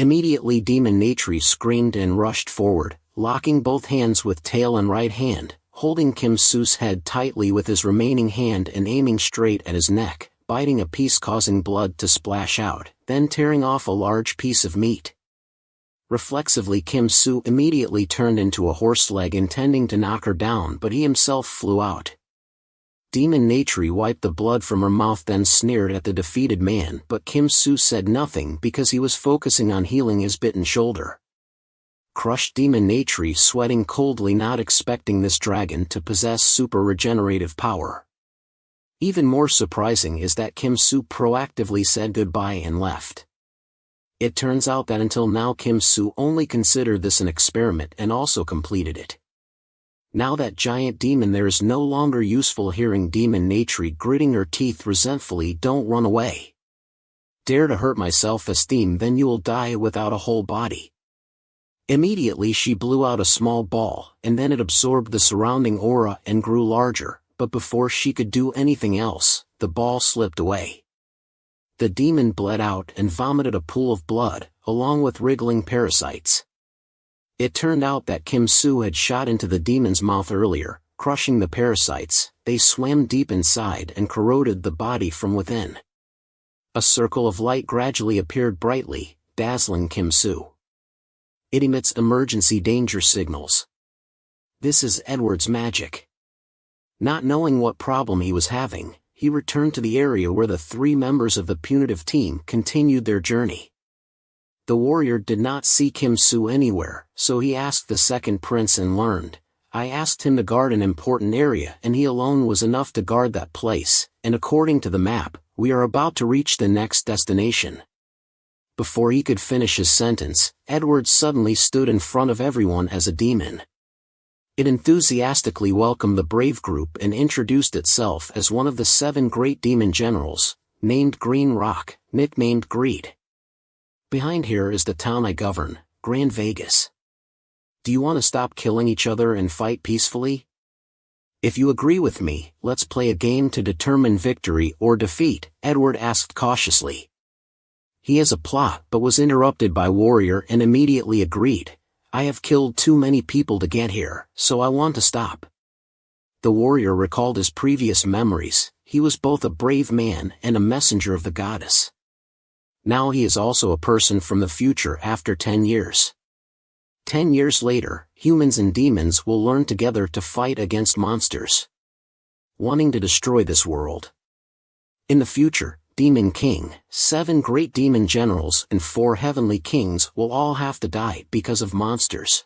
Immediately Demon Naturi screamed and rushed forward, locking both hands with tail and right hand, holding Kim Soo's head tightly with his remaining hand and aiming straight at his neck, biting a piece causing blood to splash out, then tearing off a large piece of meat. Reflexively Kim Soo immediately turned into a horse leg intending to knock her down, but he himself flew out. Demon Naturi wiped the blood from her mouth, then sneered at the defeated man, but Kim Soo said nothing because he was focusing on healing his bitten shoulder. Crushed Demon Naturi sweating coldly, not expecting this dragon to possess super regenerative power. Even more surprising is that Kim Soo proactively said goodbye and left. It turns out that until now Kim Soo only considered this an experiment and also completed it. Now that giant demon there is no longer useful. Hearing Demon Naturi gritting her teeth resentfully, "Don't run away. Dare to hurt my self-esteem, then you will die without a whole body." Immediately she blew out a small ball, and then it absorbed the surrounding aura and grew larger, but before she could do anything else, the ball slipped away. The demon bled out and vomited a pool of blood, along with wriggling parasites. It turned out that Kim Soo had shot into the demon's mouth earlier, crushing the parasites. They swam deep inside and corroded the body from within. A circle of light gradually appeared brightly, dazzling Kim Soo. It emits emergency danger signals. This is Edward's magic. Not knowing what problem he was having, he returned to the area where the three members of the punitive team continued their journey. The warrior did not see Kim Soo anywhere, so he asked the second prince and learned. I asked him to guard an important area and he alone was enough to guard that place, and according to the map, we are about to reach the next destination. Before he could finish his sentence, Edward suddenly stood in front of everyone as a demon. It enthusiastically welcomed the brave group and introduced itself as one of the 7 great demon generals, named Green Rock, nicknamed Greed. Behind here is the town I govern, Grand Vegas. Do you want to stop killing each other and fight peacefully? If you agree with me, let's play a game to determine victory or defeat, Edward asked cautiously. He has a plot but was interrupted by Warrior and immediately agreed. I have killed too many people to get here, so I want to stop. The warrior recalled his previous memories. He was both a brave man and a messenger of the goddess. Now he is also a person from the future after 10 years. 10 years later, humans and demons will learn together to fight against monsters wanting to destroy this world. In the future, Demon King, 7 great demon generals and 4 heavenly kings will all have to die because of monsters.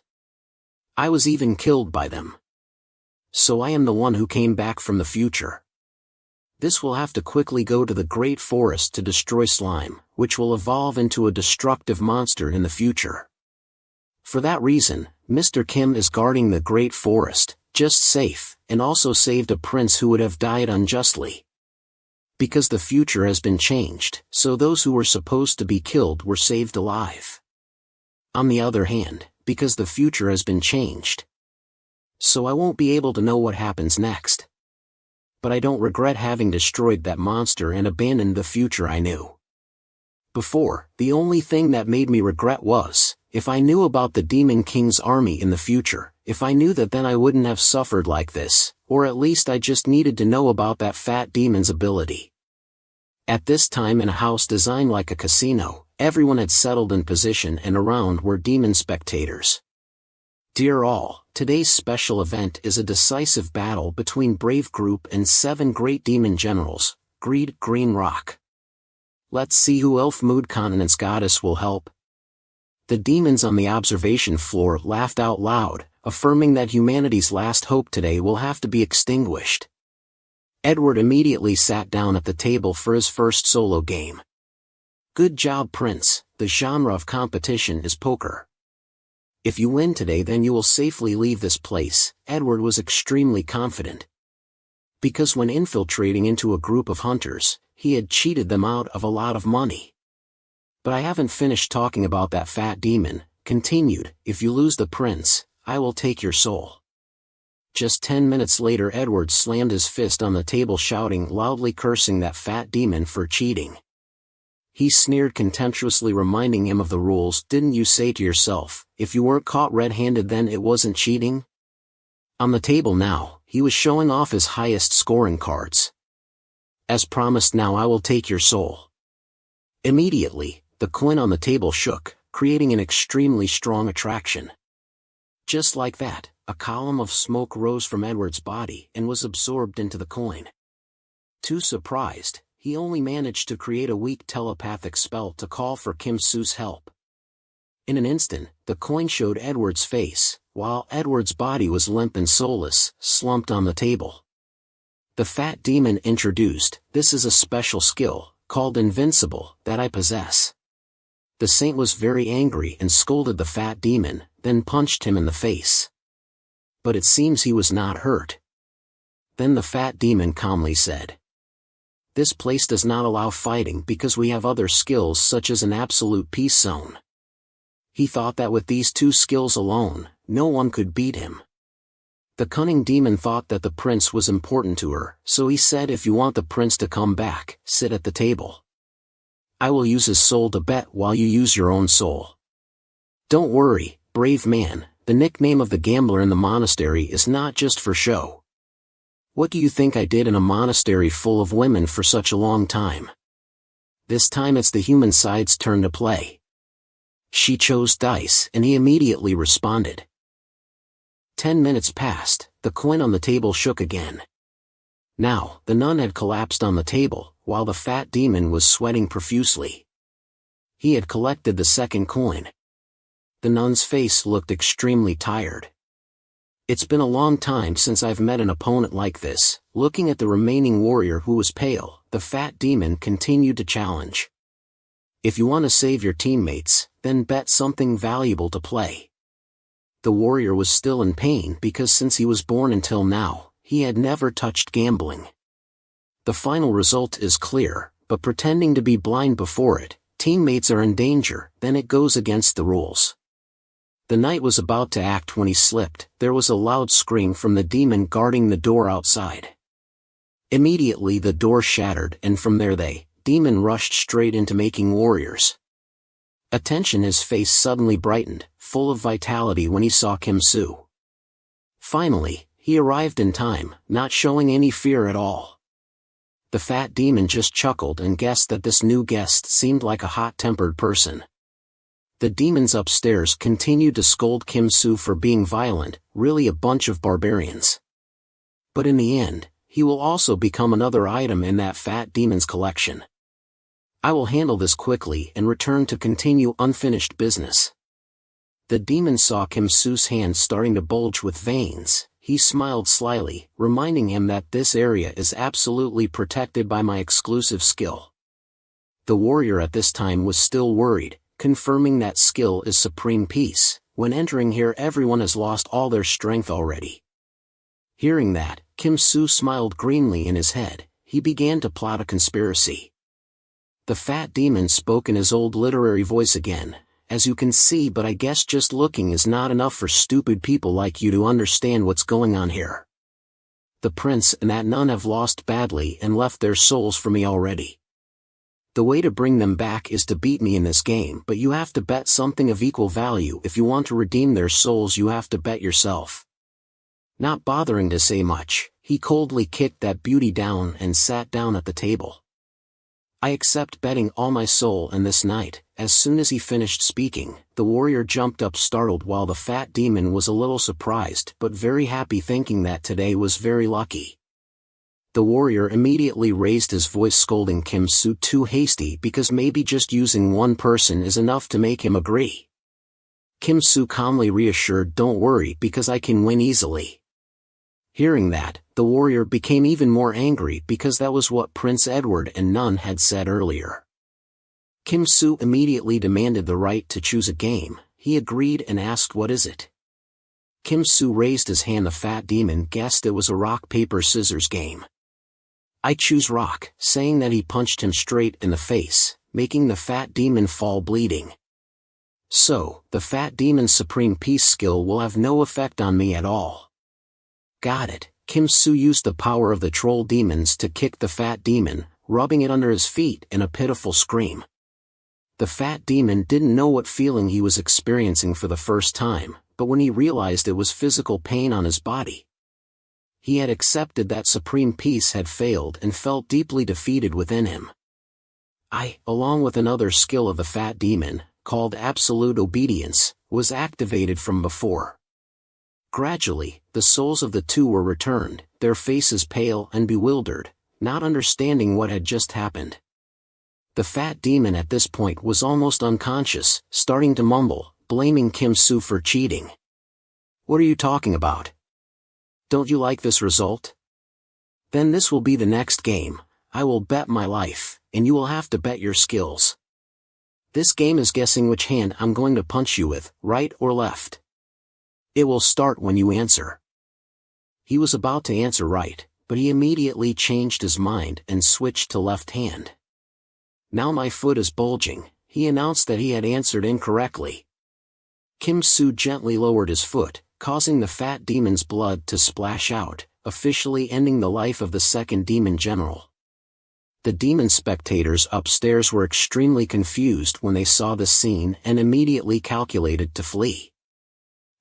I was even killed by them. So I am the one who came back from the future. This will have to quickly go to the Great Forest to destroy slime, which will evolve into a destructive monster in the future. For that reason, Mr. Kim is guarding the Great Forest, just safe, and also saved a prince who would have died unjustly. Because the future has been changed, so those who were supposed to be killed were saved alive. On the other hand, because the future has been changed, so I won't be able to know what happens next. But I don't regret having destroyed that monster and abandoned the future I knew. Before, the only thing that made me regret was, if I knew about the Demon King's army in the future, if I knew that, then I wouldn't have suffered like this, or at least I just needed to know about that fat demon's ability. At this time, in a house designed like a casino, everyone had settled in position and around were demon spectators. Dear all, today's special event is a decisive battle between Brave Group and 7 great demon generals, Greed, Green Rock. Let's see who Elf Mood Continent's goddess will help. The demons on the observation floor laughed out loud, affirming that humanity's last hope today will have to be extinguished. Edward immediately sat down at the table for his first solo game. Good job, Prince. The genre of competition is poker. If you win today, then you will safely leave this place. Edward was extremely confident. Because when infiltrating into a group of hunters, he had cheated them out of a lot of money. But I haven't finished talking about that fat demon, continued. If you lose the prince, I will take your soul. Just 10 minutes later, Edward slammed his fist on the table, shouting, loudly cursing that fat demon for cheating. He sneered contemptuously, reminding him of the rules. Didn't you say to yourself, if you weren't caught red-handed then it wasn't cheating? On the table now, he was showing off his highest scoring cards. As promised, now I will take your soul. Immediately, the coin on the table shook, creating an extremely strong attraction. Just like that, a column of smoke rose from Edward's body and was absorbed into the coin. Too surprised, he only managed to create a weak telepathic spell to call for Kim Soo's help. In an instant, the coin showed Edward's face, while Edward's body was limp and soulless, slumped on the table. The fat demon introduced, "This is a special skill, called Invincible, that I possess." The saint was very angry and scolded the fat demon, then punched him in the face. But it seems he was not hurt. Then the fat demon calmly said, "This place does not allow fighting because we have other skills such as an absolute peace zone." He thought that with these two skills alone, no one could beat him. The cunning demon thought that the prince was important to her, so he said, "If you want the prince to come back, sit at the table. I will use his soul to bet while you use your own soul." Don't worry, brave man, the nickname of the gambler in the monastery is not just for show. What do you think I did in a monastery full of women for such a long time? This time it's the human side's turn to play. She chose dice and he immediately responded. 10 minutes passed, the coin on the table shook again. Now, the nun had collapsed on the table, while the fat demon was sweating profusely. He had collected the second coin. The nun's face looked extremely tired. "It's been a long time since I've met an opponent like this." Looking at the remaining warrior who was pale, the fat demon continued to challenge. "If you want to save your teammates, then bet something valuable to play." The warrior was still in pain because since he was born until now, he had never touched gambling. The final result is clear, but pretending to be blind before it, teammates are in danger, then it goes against the rules. The knight was about to act when he slipped. There was a loud scream from the demon guarding the door outside. Immediately the door shattered and from there the demon rushed straight into making warriors. Attention, his face suddenly brightened, full of vitality when he saw Kim Soo. Finally, he arrived in time, not showing any fear at all. The fat demon just chuckled and guessed that this new guest seemed like a hot-tempered person. The demons upstairs continued to scold Kim Soo for being violent, really a bunch of barbarians. But in the end, he will also become another item in that fat demon's collection. I will handle this quickly and return to continue unfinished business. The demon saw Kim Soo's hand starting to bulge with veins. He smiled slyly, reminding him that this area is absolutely protected by my exclusive skill. The warrior at this time was still worried, confirming that skill is supreme peace. When entering here everyone has lost all their strength already. Hearing that, Kim Soo smiled greenly in his head. He began to plot a conspiracy. The fat demon spoke in his old literary voice again. "As you can see, but I guess just looking is not enough for stupid people like you to understand what's going on here. The prince and that nun have lost badly and left their souls for me already. The way to bring them back is to beat me in this game, but you have to bet something of equal value. If you want to redeem their souls you have to bet yourself." Not bothering to say much, he coldly kicked that beauty down and sat down at the table. "I accept betting all my soul and this night." As soon as he finished speaking, the warrior jumped up startled while the fat demon was a little surprised but very happy, thinking that today was very lucky. The warrior immediately raised his voice, scolding Kim Soo too hasty because maybe just using one person is enough to make him agree. Kim Soo calmly reassured, "Don't worry because I can win easily." Hearing that, the warrior became even more angry because that was what Prince Edward and Nun had said earlier. Kim Soo immediately demanded the right to choose a game. He agreed and asked, "What is it?" Kim Soo raised his hand. The fat demon guessed it was a rock-paper-scissors game. "I choose rock," saying that he punched him straight in the face, making the fat demon fall bleeding. "So, the fat demon's supreme peace skill will have no effect on me at all." "Got it." Kim Soo used the power of the troll demons to kick the fat demon, rubbing it under his feet in a pitiful scream. The fat demon didn't know what feeling he was experiencing for the first time, but when he realized it was physical pain on his body, he had accepted that supreme peace had failed and felt deeply defeated within him. I, along with another skill of the fat demon, called absolute obedience, was activated from before. Gradually, the souls of the two were returned, their faces pale and bewildered, not understanding what had just happened. The fat demon at this point was almost unconscious, starting to mumble, blaming Kim Soo for cheating. "What are you talking about? Don't you like this result? Then this will be the next game. I will bet my life, and you will have to bet your skills. This game is guessing which hand I'm going to punch you with, right or left. It will start when you answer." He was about to answer right, but he immediately changed his mind and switched to left hand. "Now my foot is bulging," he announced that he had answered incorrectly. Kim Soo gently lowered his foot, causing the fat demon's blood to splash out, officially ending the life of the second demon general. The demon spectators upstairs were extremely confused when they saw the scene and immediately calculated to flee.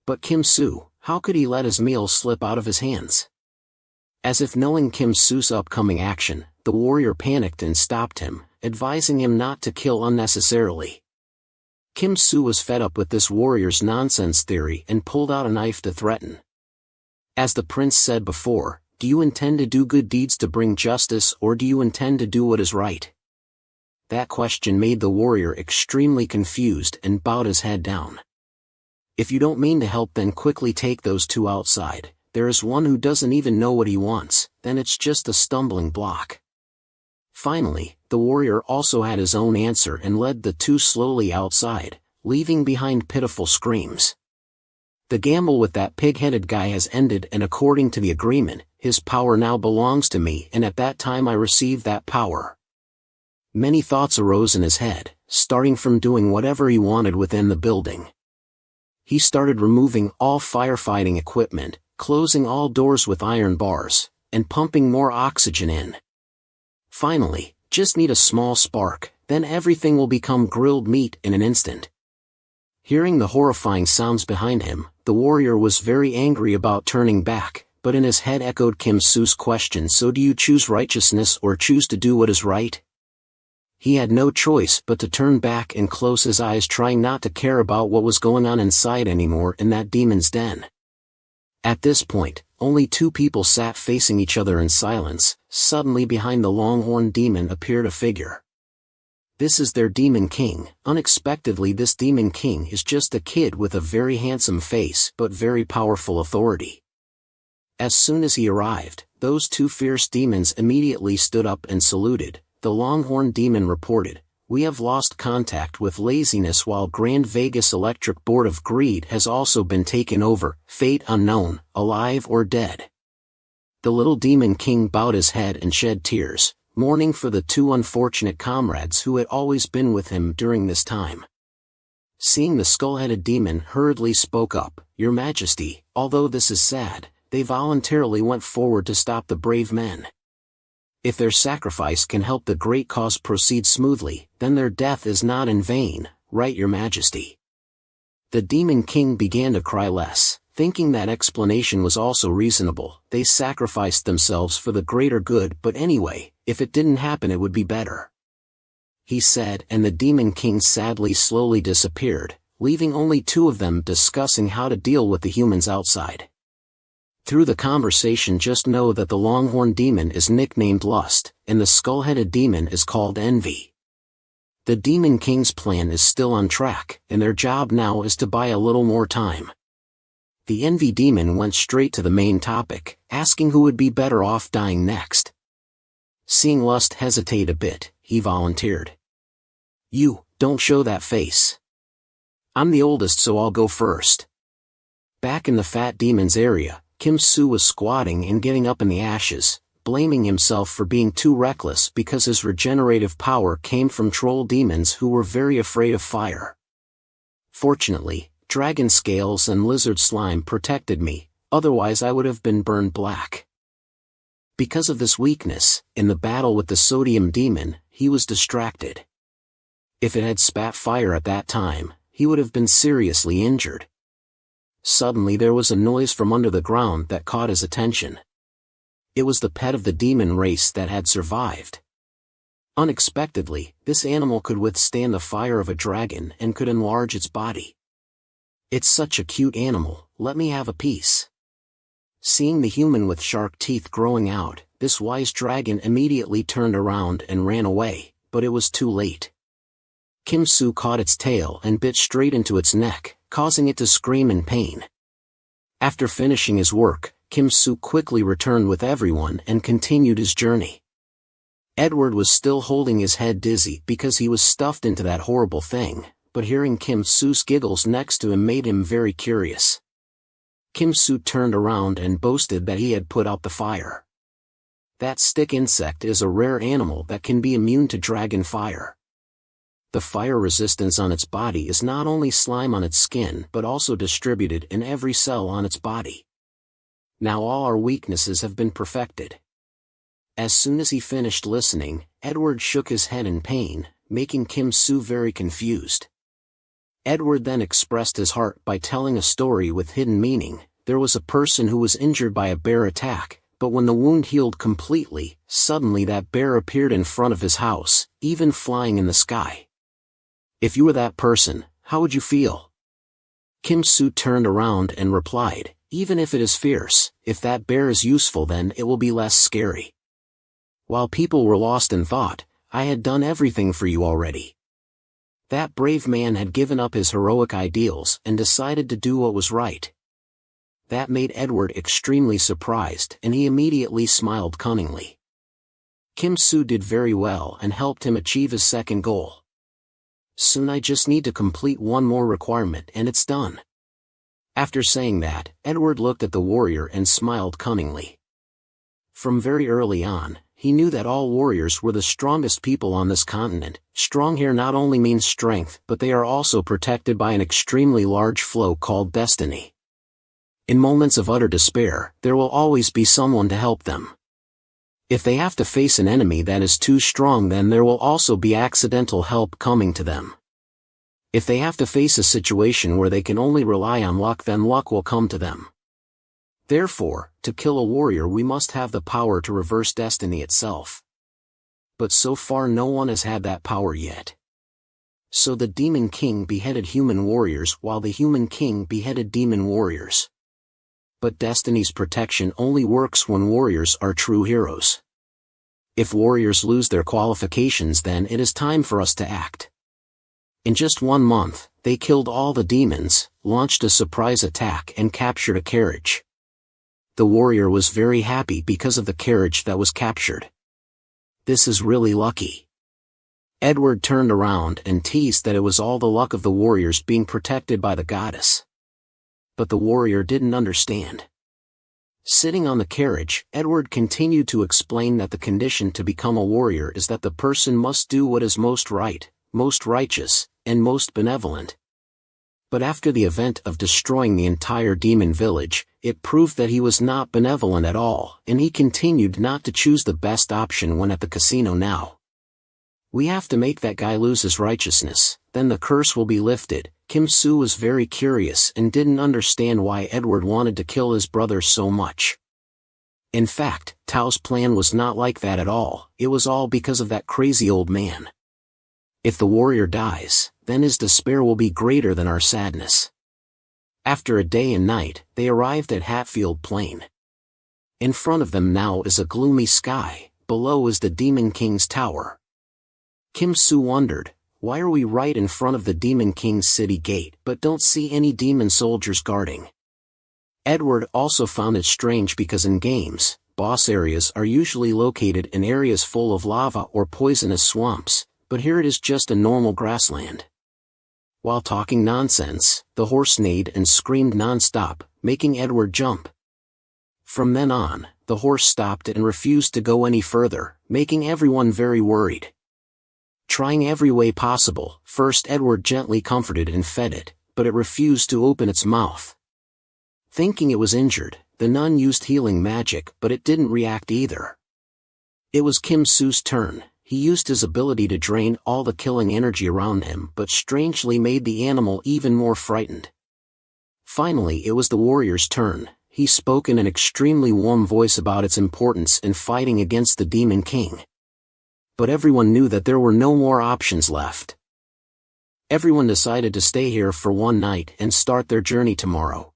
But Kim Soo, how could he let his meal slip out of his hands? As if knowing Kim Soo's upcoming action, the warrior panicked and stopped him, advising him not to kill unnecessarily. Kim Soo was fed up with this warrior's nonsense theory and pulled out a knife to threaten. As the prince said before, "Do you intend to do good deeds to bring justice, or do you intend to do what is right?" That question made the warrior extremely confused and bowed his head down. "If you don't mean to help, then quickly take those two outside. There is one who doesn't even know what he wants, then it's just a stumbling block." Finally, the warrior also had his own answer and led the two slowly outside, leaving behind pitiful screams. "The gamble with that pig-headed guy has ended, and according to the agreement, his power now belongs to me, and at that time I received that power." Many thoughts arose in his head, starting from doing whatever he wanted within the building. He started removing all firefighting equipment, closing all doors with iron bars, and pumping more oxygen in. Finally, just need a small spark, then everything will become grilled meat in an instant. Hearing the horrifying sounds behind him, the warrior was very angry about turning back, but in his head echoed Kim Soo's question, "So do you choose righteousness or choose to do what is right?" He had no choice but to turn back and close his eyes, trying not to care about what was going on inside anymore in that demon's den. At this point, only two people sat facing each other in silence. Suddenly behind the longhorn demon appeared a figure. This is their demon king. Unexpectedly, this demon king is just a kid with a very handsome face but very powerful authority. As soon as he arrived, those two fierce demons immediately stood up and saluted. The longhorn demon reported, "We have lost contact with laziness, while Grand Vegas Electric Board of Greed has also been taken over, fate unknown, alive or dead." The little demon king bowed his head and shed tears, mourning for the two unfortunate comrades who had always been with him during this time. Seeing the skull-headed demon hurriedly spoke up, "Your Majesty, although this is sad, they voluntarily went forward to stop the brave men. If their sacrifice can help the great cause proceed smoothly, then their death is not in vain, right, Your Majesty?" The demon king began to cry less. Thinking that explanation was also reasonable, they sacrificed themselves for the greater good, but anyway, if it didn't happen it would be better, he said, and the demon king sadly slowly disappeared, leaving only two of them discussing how to deal with the humans outside. Through the conversation, just know that the longhorn demon is nicknamed Lust, and the skull-headed demon is called Envy. The demon king's plan is still on track, and their job now is to buy a little more time. The envy demon went straight to the main topic, asking who would be better off dying next. Seeing Lust hesitate a bit, he volunteered. "You, don't show that face. I'm the oldest, so I'll go first." Back in the fat demon's area, Kim Soo was squatting and getting up in the ashes, blaming himself for being too reckless because his regenerative power came from troll demons who were very afraid of fire. Fortunately, dragon scales and lizard slime protected me, otherwise I would have been burned black. Because of this weakness, in the battle with the sodium demon, he was distracted. If it had spat fire at that time, he would have been seriously injured. Suddenly there was a noise from under the ground that caught his attention. It was the pet of the demon race that had survived. Unexpectedly, this animal could withstand the fire of a dragon and could enlarge its body. "It's such a cute animal, let me have a piece." Seeing the human with shark teeth growing out, this wise dragon immediately turned around and ran away, but it was too late. Kim Soo caught its tail and bit straight into its neck, causing it to scream in pain. After finishing his work, Kim Soo quickly returned with everyone and continued his journey. Edward was still holding his head dizzy because he was stuffed into that horrible thing, but hearing Kim Soo's giggles next to him made him very curious. Kim Soo turned around and boasted that he had put out the fire. That stick insect is a rare animal that can be immune to dragon fire. The fire resistance on its body is not only slime on its skin but also distributed in every cell on its body. Now all our weaknesses have been perfected. As soon as he finished listening, Edward shook his head in pain, making Kim Soo very confused. Edward then expressed his heart by telling a story with hidden meaning. There was a person who was injured by a bear attack, but when the wound healed completely, suddenly that bear appeared in front of his house, even flying in the sky. If you were that person, how would you feel? Kim Soo turned around and replied, "Even if it is fierce, if that bear is useful then it will be less scary." While people were lost in thought, I had done everything for you already. That brave man had given up his heroic ideals and decided to do what was right. That made Edward extremely surprised and he immediately smiled cunningly. Kim Soo did very well and helped him achieve his second goal. Soon I just need to complete one more requirement and it's done. After saying that, Edward looked at the warrior and smiled cunningly. From very early on, he knew that all warriors were the strongest people on this continent. Strong here not only means strength, but they are also protected by an extremely large flow called destiny. In moments of utter despair, there will always be someone to help them. If they have to face an enemy that is too strong, then there will also be accidental help coming to them. If they have to face a situation where they can only rely on luck, then luck will come to them. Therefore, to kill a warrior we must have the power to reverse destiny itself. But so far no one has had that power yet. So the Demon King beheaded human warriors while the Human King beheaded demon warriors. But destiny's protection only works when warriors are true heroes. If warriors lose their qualifications, then it is time for us to act. In just 1 month, they killed all the demons, launched a surprise attack and captured a carriage. The warrior was very happy because of the carriage that was captured. This is really lucky. Edward turned around and teased that it was all the luck of the warriors being protected by the goddess. But the warrior didn't understand. Sitting on the carriage, Edward continued to explain that the condition to become a warrior is that the person must do what is most right, most righteous, and most benevolent. But after the event of destroying the entire demon village, it proved that he was not benevolent at all, and he continued not to choose the best option when at the casino now. We have to make that guy lose his righteousness, then the curse will be lifted. Kim Soo was very curious and didn't understand why Edward wanted to kill his brother so much. In fact, Tao's plan was not like that at all, it was all because of that crazy old man. If the warrior dies, then his despair will be greater than our sadness. After a day and night, they arrived at Hatfield Plain. In front of them now is a gloomy sky, below is the Demon King's tower. Kim Soo wondered, why are we right in front of the Demon King's city gate but don't see any demon soldiers guarding? Edward also found it strange because in games, boss areas are usually located in areas full of lava or poisonous swamps, but here it is just a normal grassland. While talking nonsense, the horse neighed and screamed non-stop, making Edward jump. From then on, the horse stopped and refused to go any further, making everyone very worried. Trying every way possible, first Edward gently comforted and fed it, but it refused to open its mouth. Thinking it was injured, the nun used healing magic, but it didn't react either. It was Kim Soo's turn, He used his ability to drain all the killing energy around him but strangely made the animal even more frightened. Finally it was the warrior's turn. He spoke in an extremely warm voice about its importance in fighting against the Demon King. But everyone knew that there were no more options left. Everyone decided to stay here for one night and start their journey tomorrow.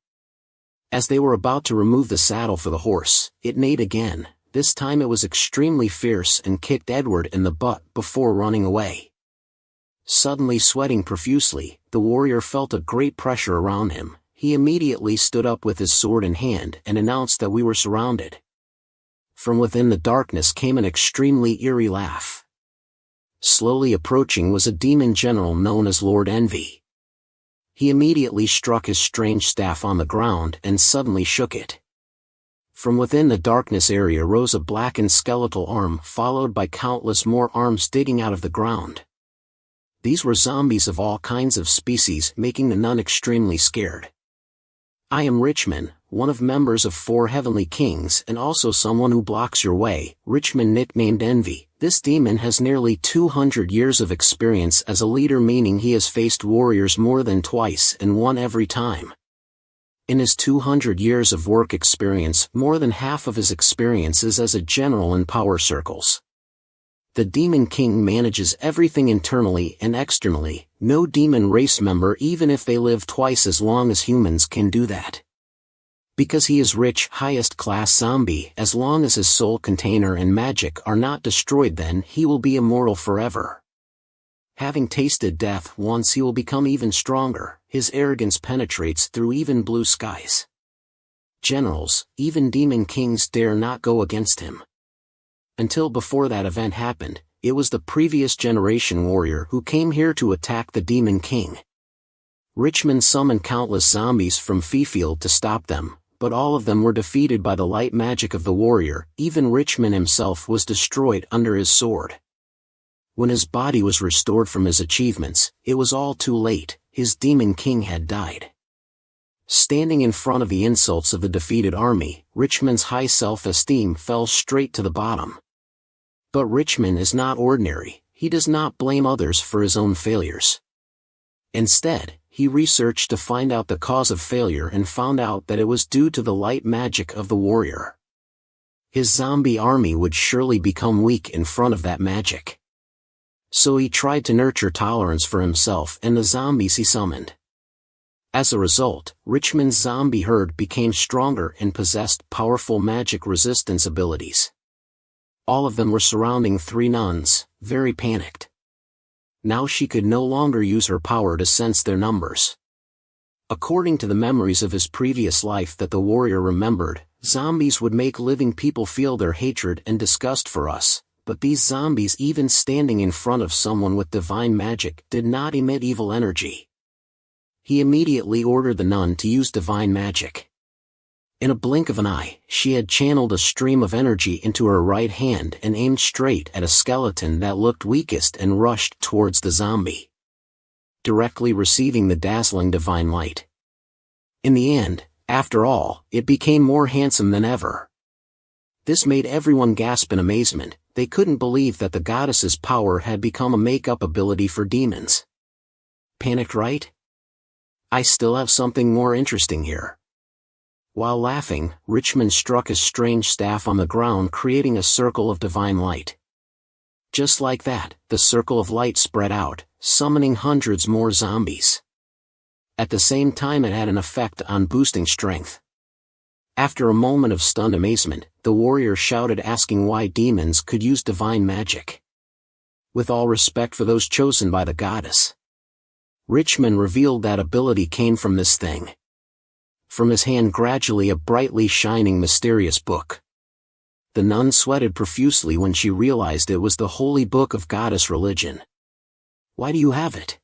As they were about to remove the saddle for the horse, it neighed again. This time it was extremely fierce and kicked Edward in the butt before running away. Suddenly sweating profusely, the warrior felt a great pressure around him. He immediately stood up with his sword in hand and announced that we were surrounded. From within the darkness came an extremely eerie laugh. Slowly approaching was a demon general known as Lord Envy. He immediately struck his strange staff on the ground and suddenly shook it. From within the darkness area rose a blackened skeletal arm followed by countless more arms digging out of the ground. These were zombies of all kinds of species, making the nun extremely scared. I am Richmond, one of members of 4 heavenly kings and also someone who blocks your way. Richmond, nicknamed Envy. This demon has nearly 200 years of experience as a leader, meaning he has faced warriors more than twice and won every time. In his 200 years of work experience, more than half of his experience is as a general in power circles. The Demon King manages everything internally and externally. No demon race member, even if they live twice as long as humans, can do that. Because he is rich, highest class zombie, as long as his soul container and magic are not destroyed, then he will be immortal forever. Having tasted death once, he will become even stronger. His arrogance penetrates through even blue skies. Generals, even demon kings, dare not go against him. Until before that event happened, it was the previous generation warrior who came here to attack the Demon King. Richmond summoned countless zombies from Fifield to stop them, but all of them were defeated by the light magic of the warrior. Even Richmond himself was destroyed under his sword. When his body was restored from his achievements, it was all too late. His Demon King had died. Standing in front of the insults of the defeated army, Richmond's high self-esteem fell straight to the bottom. But Richmond is not ordinary. He does not blame others for his own failures. Instead, he researched to find out the cause of failure and found out that it was due to the light magic of the warrior. His zombie army would surely become weak in front of that magic. So he tried to nurture tolerance for himself and the zombies he summoned. As a result, Richmond's zombie herd became stronger and possessed powerful magic resistance abilities. All of them were surrounding 3 nuns, very panicked. Now she could no longer use her power to sense their numbers. According to the memories of his previous life that the warrior remembered, zombies would make living people feel their hatred and disgust for us, but these zombies, even standing in front of someone with divine magic, did not emit evil energy. He immediately ordered the nun to use divine magic. In a blink of an eye, she had channeled a stream of energy into her right hand and aimed straight at a skeleton that looked weakest and rushed towards the zombie, directly receiving the dazzling divine light. In the end, after all, it became more handsome than ever. This made everyone gasp in amazement. They couldn't believe that the goddess's power had become a make-up ability for demons. Panicked, right? I still have something more interesting here. While laughing, Richmond struck his strange staff on the ground, creating a circle of divine light. Just like that, the circle of light spread out, summoning hundreds more zombies. At the same time, it had an effect on boosting strength. After a moment of stunned amazement, the warrior shouted, asking why demons could use divine magic. With all respect for those chosen by the goddess, Richmond revealed that ability came from this thing. From his hand gradually a brightly shining mysterious book. The nun sweated profusely when she realized it was the holy book of goddess religion. Why do you have it?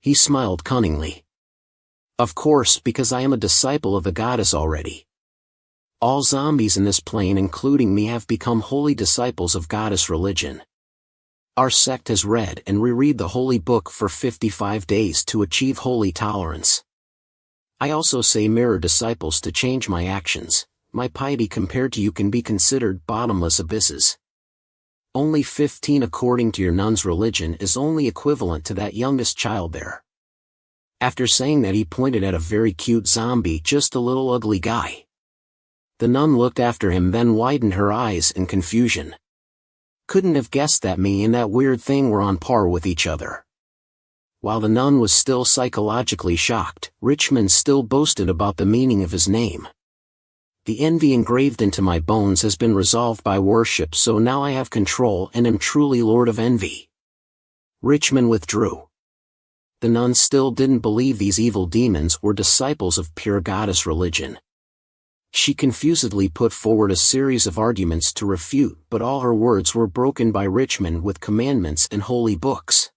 He smiled cunningly. Of course, because I am a disciple of the goddess already. All zombies in this plane, including me, have become holy disciples of goddess religion. Our sect has read and reread the holy book for 55 days to achieve holy tolerance. I also say mirror disciples to change my actions. My piety compared to you can be considered bottomless abysses. Only 15 according to your nun's religion is only equivalent to that youngest child there. After saying that, he pointed at a very cute zombie, just a little ugly guy. The nun looked after him, then widened her eyes in confusion. Couldn't have guessed that me and that weird thing were on par with each other. While the nun was still psychologically shocked, Richmond still boasted about the meaning of his name. The envy engraved into my bones has been resolved by worship, so now I have control and am truly Lord of Envy. Richmond withdrew. The nun still didn't believe these evil demons were disciples of pure goddess religion. She confusedly put forward a series of arguments to refute, but all her words were broken by Richmond with commandments and holy books.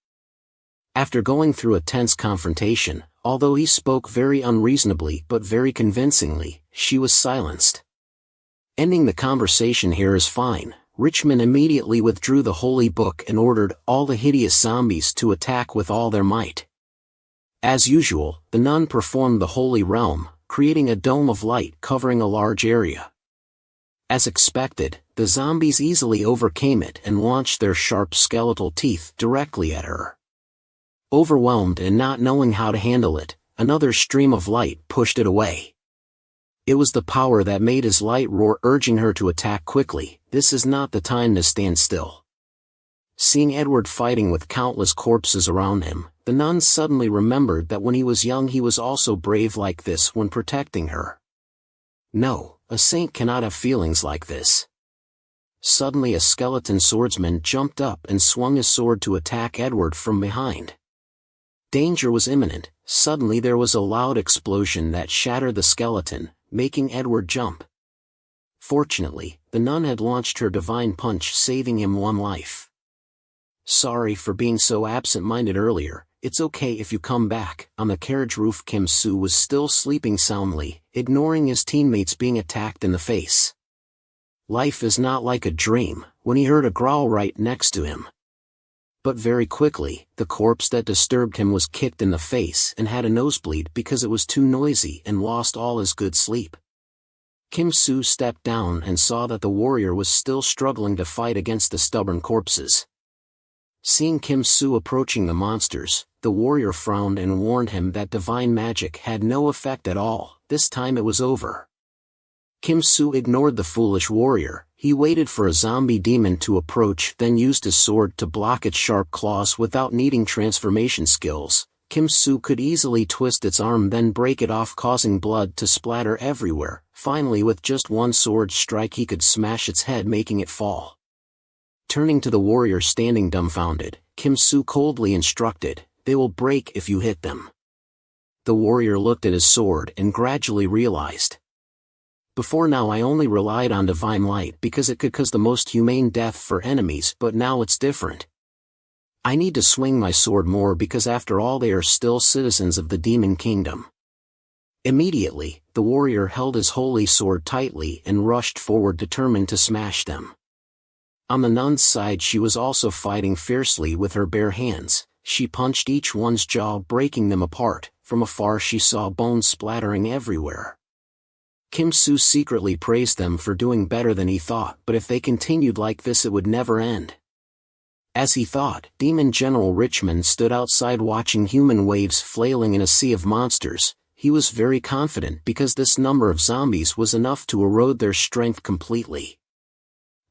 After going through a tense confrontation, although he spoke very unreasonably but very convincingly, she was silenced. Ending the conversation here is fine. Richmond immediately withdrew the holy book and ordered all the hideous zombies to attack with all their might. As usual, the nun performed the holy realm, creating a dome of light covering a large area. As expected, the zombies easily overcame it and launched their sharp skeletal teeth directly at her. Overwhelmed and not knowing how to handle it, another stream of light pushed it away. It was the power that made his light roar, urging her to attack quickly. This is not the time to stand still. Seeing Edward fighting with countless corpses around him, the nun suddenly remembered that when he was young he was also brave like this when protecting her. No, a saint cannot have feelings like this. Suddenly a skeleton swordsman jumped up and swung his sword to attack Edward from behind. Danger was imminent. Suddenly there was a loud explosion that shattered the skeleton, making Edward jump. Fortunately, the nun had launched her divine punch, saving him one life. Sorry for being so absent-minded earlier, it's okay if you come back. On the carriage roof, Kim Soo was still sleeping soundly, ignoring his teammates being attacked in the face. Life is not like a dream, when he heard a growl right next to him. But very quickly, the corpse that disturbed him was kicked in the face and had a nosebleed because it was too noisy and lost all his good sleep. Kim Soo stepped down and saw that the warrior was still struggling to fight against the stubborn corpses. Seeing Kim Soo approaching the monsters, the warrior frowned and warned him that divine magic had no effect at all. This time it was over. Kim Soo ignored the foolish warrior. He waited for a zombie demon to approach, then used his sword to block its sharp claws without needing transformation skills. Kim Soo could easily twist its arm, then break it off, causing blood to splatter everywhere. Finally, with just one sword strike he could smash its head, making it fall. Turning to the warrior standing dumbfounded, Kim Soo coldly instructed, "They will break if you hit them." The warrior looked at his sword and gradually realized. Before now I only relied on divine light because it could cause the most humane death for enemies, but now it's different. I need to swing my sword more because after all they are still citizens of the demon kingdom. Immediately, the warrior held his holy sword tightly and rushed forward, determined to smash them. On the nun's side, she was also fighting fiercely with her bare hands. She punched each one's jaw, breaking them apart. From afar she saw bones splattering everywhere. Kim Soo secretly praised them for doing better than he thought, but if they continued like this it would never end. As he thought, Demon General Richmond stood outside watching human waves flailing in a sea of monsters. He was very confident because this number of zombies was enough to erode their strength completely.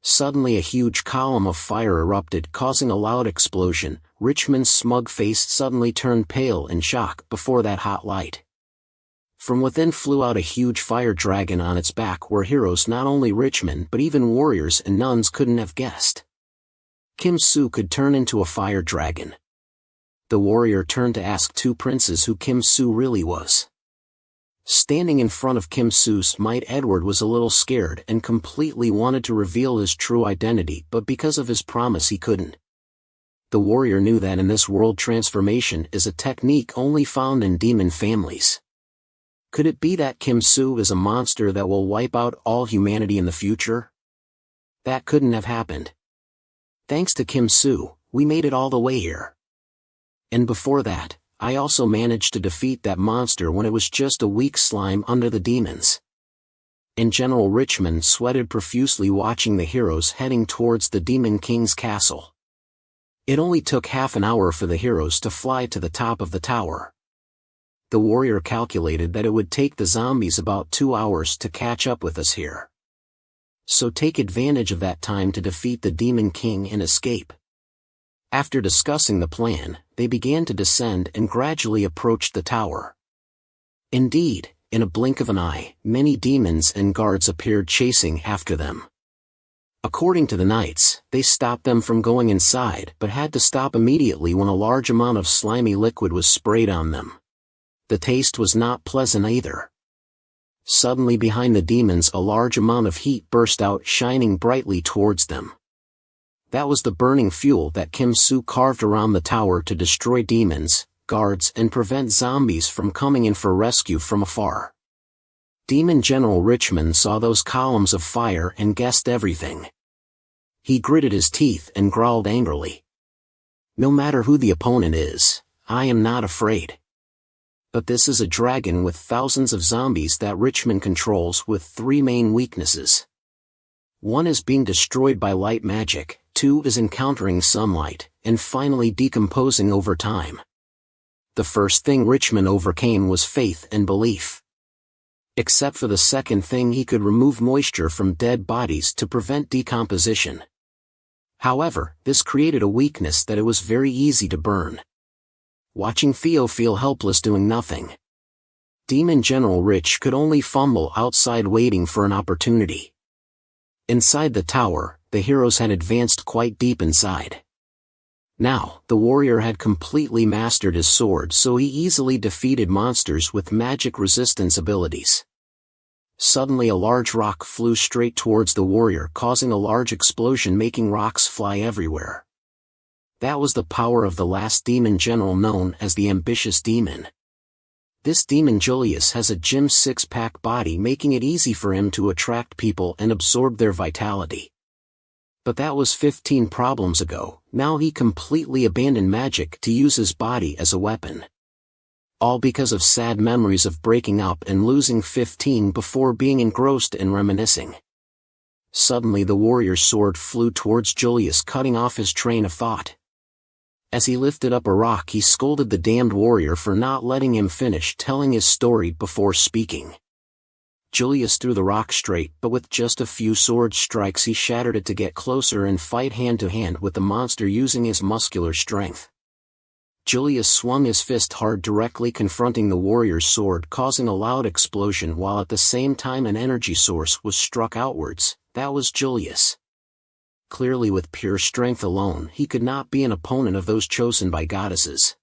Suddenly a huge column of fire erupted, causing a loud explosion. Richmond's smug face suddenly turned pale in shock before that hot light. From within flew out a huge fire dragon. On its back were heroes not only Richmond but even warriors and nuns couldn't have guessed. Kim Soo could turn into a fire dragon. The warrior turned to ask two princes who Kim Soo really was. Standing in front of Kim Soo's might, Edward was a little scared and completely wanted to reveal his true identity, but because of his promise he couldn't. The warrior knew that in this world transformation is a technique only found in demon families. Could it be that Kim Soo is a monster that will wipe out all humanity in the future? That couldn't have happened. Thanks to Kim Soo, we made it all the way here. And before that, I also managed to defeat that monster when it was just a weak slime under the demons. and General Richmond sweated profusely watching the heroes heading towards the Demon King's castle. It only took half an hour for the heroes to fly to the top of the tower. The warrior calculated that it would take the zombies about 2 hours to catch up with us here. So take advantage of that time to defeat the Demon King and escape. After discussing the plan, they began to descend and gradually approached the tower. Indeed, in a blink of an eye, many demons and guards appeared chasing after them. According to the knights, they stopped them from going inside but had to stop immediately when a large amount of slimy liquid was sprayed on them. The taste was not pleasant either. Suddenly behind the demons a large amount of heat burst out, shining brightly towards them. That was the burning fuel that Kim Soo carved around the tower to destroy demons, guards, and prevent zombies from coming in for rescue from afar. Demon General Richmond saw those columns of fire and guessed everything. He gritted his teeth and growled angrily. "No matter who the opponent is, I am not afraid. But this is a dragon with thousands of zombies that Richmond controls with 3 main weaknesses. 1 is being destroyed by light magic, 2 is encountering sunlight, and finally decomposing over time." The first thing Richmond overcame was faith and belief. Except for the second thing, he could remove moisture from dead bodies to prevent decomposition. However, this created a weakness that it was very easy to burn. Watching Theo feel helpless doing nothing, Demon General Rich could only fumble outside waiting for an opportunity. Inside the tower, the heroes had advanced quite deep inside. Now, the warrior had completely mastered his sword, so he easily defeated monsters with magic resistance abilities. Suddenly a large rock flew straight towards the warrior, causing a large explosion, making rocks fly everywhere. That was the power of the last demon general, known as the Ambitious Demon. This demon Julius has a gym 6-pack body, making it easy for him to attract people and absorb their vitality. But that was 15 problems ago. Now he completely abandoned magic to use his body as a weapon. All because of sad memories of breaking up and losing 15 before being engrossed in reminiscing. Suddenly the warrior's sword flew towards Julius, cutting off his train of thought. As he lifted up a rock, he scolded the damned warrior for not letting him finish telling his story before speaking. Julius threw the rock straight, but with just a few sword strikes he shattered it to get closer and fight hand-to-hand with the monster using his muscular strength. Julius swung his fist hard, directly confronting the warrior's sword, causing a loud explosion, while at the same time an energy source was struck outwards. That was Julius. Clearly, with pure strength alone, he could not be an opponent of those chosen by goddesses.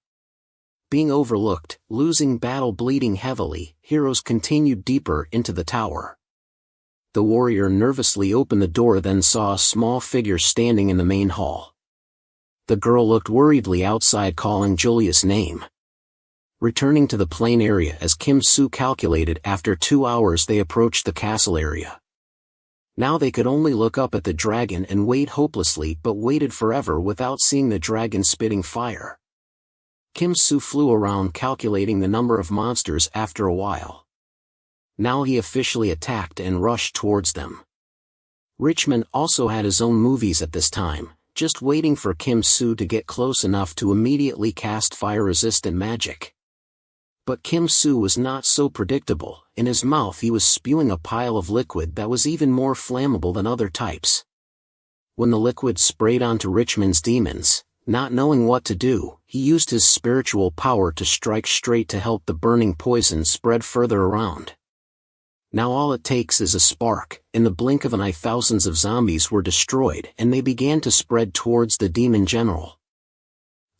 Being overlooked, losing battle, bleeding heavily, heroes continued deeper into the tower. The warrior nervously opened the door, then saw a small figure standing in the main hall. The girl looked worriedly outside, calling Julius' name. Returning to the plain area as Kim Soo calculated, after 2 hours they approached the castle area. Now they could only look up at the dragon and wait hopelessly, but waited forever without seeing the dragon spitting fire. Kim Soo flew around calculating the number of monsters after a while. Now he officially attacked and rushed towards them. Richmond also had his own movies at this time, just waiting for Kim Soo to get close enough to immediately cast fire-resistant magic. But Kim Soo was not so predictable. In his mouth he was spewing a pile of liquid that was even more flammable than other types. When the liquid sprayed onto Richmond's demons, not knowing what to do, he used his spiritual power to strike straight to help the burning poison spread further around. Now all it takes is a spark. In the blink of an eye thousands of zombies were destroyed and they began to spread towards the demon general.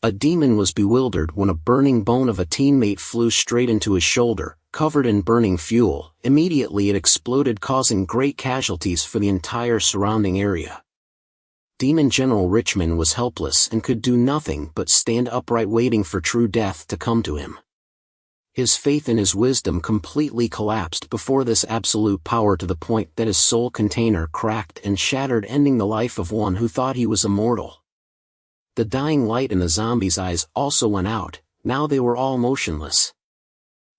A demon was bewildered when a burning bone of a teammate flew straight into his shoulder, covered in burning fuel. Immediately it exploded, causing great casualties for the entire surrounding area. Demon General Richmond was helpless and could do nothing but stand upright, waiting for true death to come to him. His faith in his wisdom completely collapsed before this absolute power, to the point that his soul container cracked and shattered, ending the life of one who thought he was immortal. The dying light in the zombies' eyes also went out. Now they were all motionless.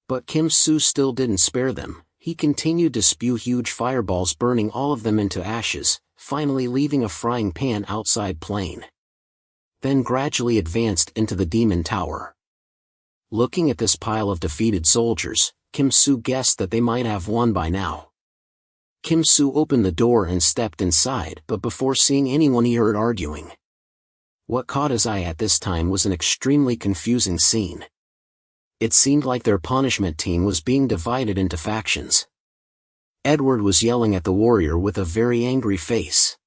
But Kim Soo still didn't spare them. he continued to spew huge fireballs, burning all of them into ashes, finally leaving a frying pan outside plain. Then gradually advanced into the demon tower. Looking at this pile of defeated soldiers, Kim-soo guessed that they might have won by now. Kim-soo opened the door and stepped inside, but before seeing anyone he heard arguing. What caught his eye at this time was an extremely confusing scene. It seemed like their punishment team was being divided into factions. Edward was yelling at the warrior with a very angry face.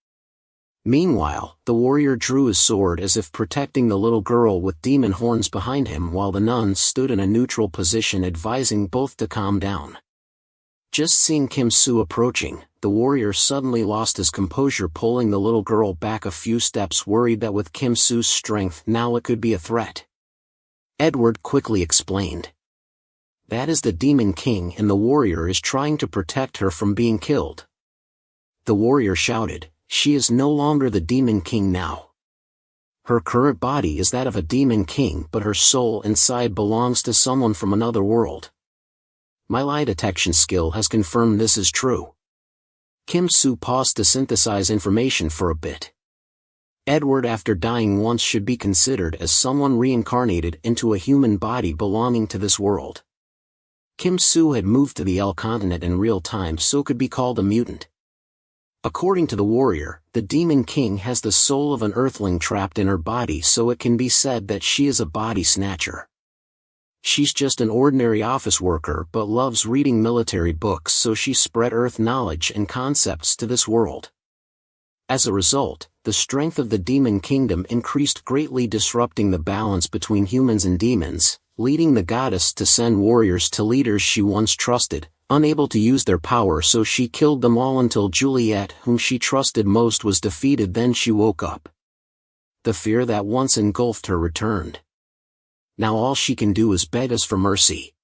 Meanwhile, the warrior drew his sword as if protecting the little girl with demon horns behind him, while the nun stood in a neutral position advising both to calm down. Just seeing Kim-soo approaching, the warrior suddenly lost his composure, pulling the little girl back a few steps, worried that with Kim-soo's strength now it could be a threat. Edward quickly explained. That is the Demon King, and the warrior is trying to protect her from being killed. The warrior shouted, "She is no longer the Demon King now. Her current body is that of a Demon King, but her soul inside belongs to someone from another world. My lie detection skill has confirmed this is true." Kim-soo paused to synthesize information for a bit. Edward, after dying once, should be considered as someone reincarnated into a human body belonging to this world. Kim-soo had moved to the L continent in real time, so could be called a mutant. According to the warrior, the Demon King has the soul of an earthling trapped in her body, so it can be said that she is a body snatcher. She's just an ordinary office worker but loves reading military books, so she spread Earth knowledge and concepts to this world. As a result, the strength of the Demon Kingdom increased greatly, disrupting the balance between humans and demons, leading the goddess to send warriors to leaders she once trusted, unable to use their power, so she killed them all until Juliet, whom she trusted most, was defeated. Then she woke up. The fear that once engulfed her returned. Now all she can do is beg us for mercy.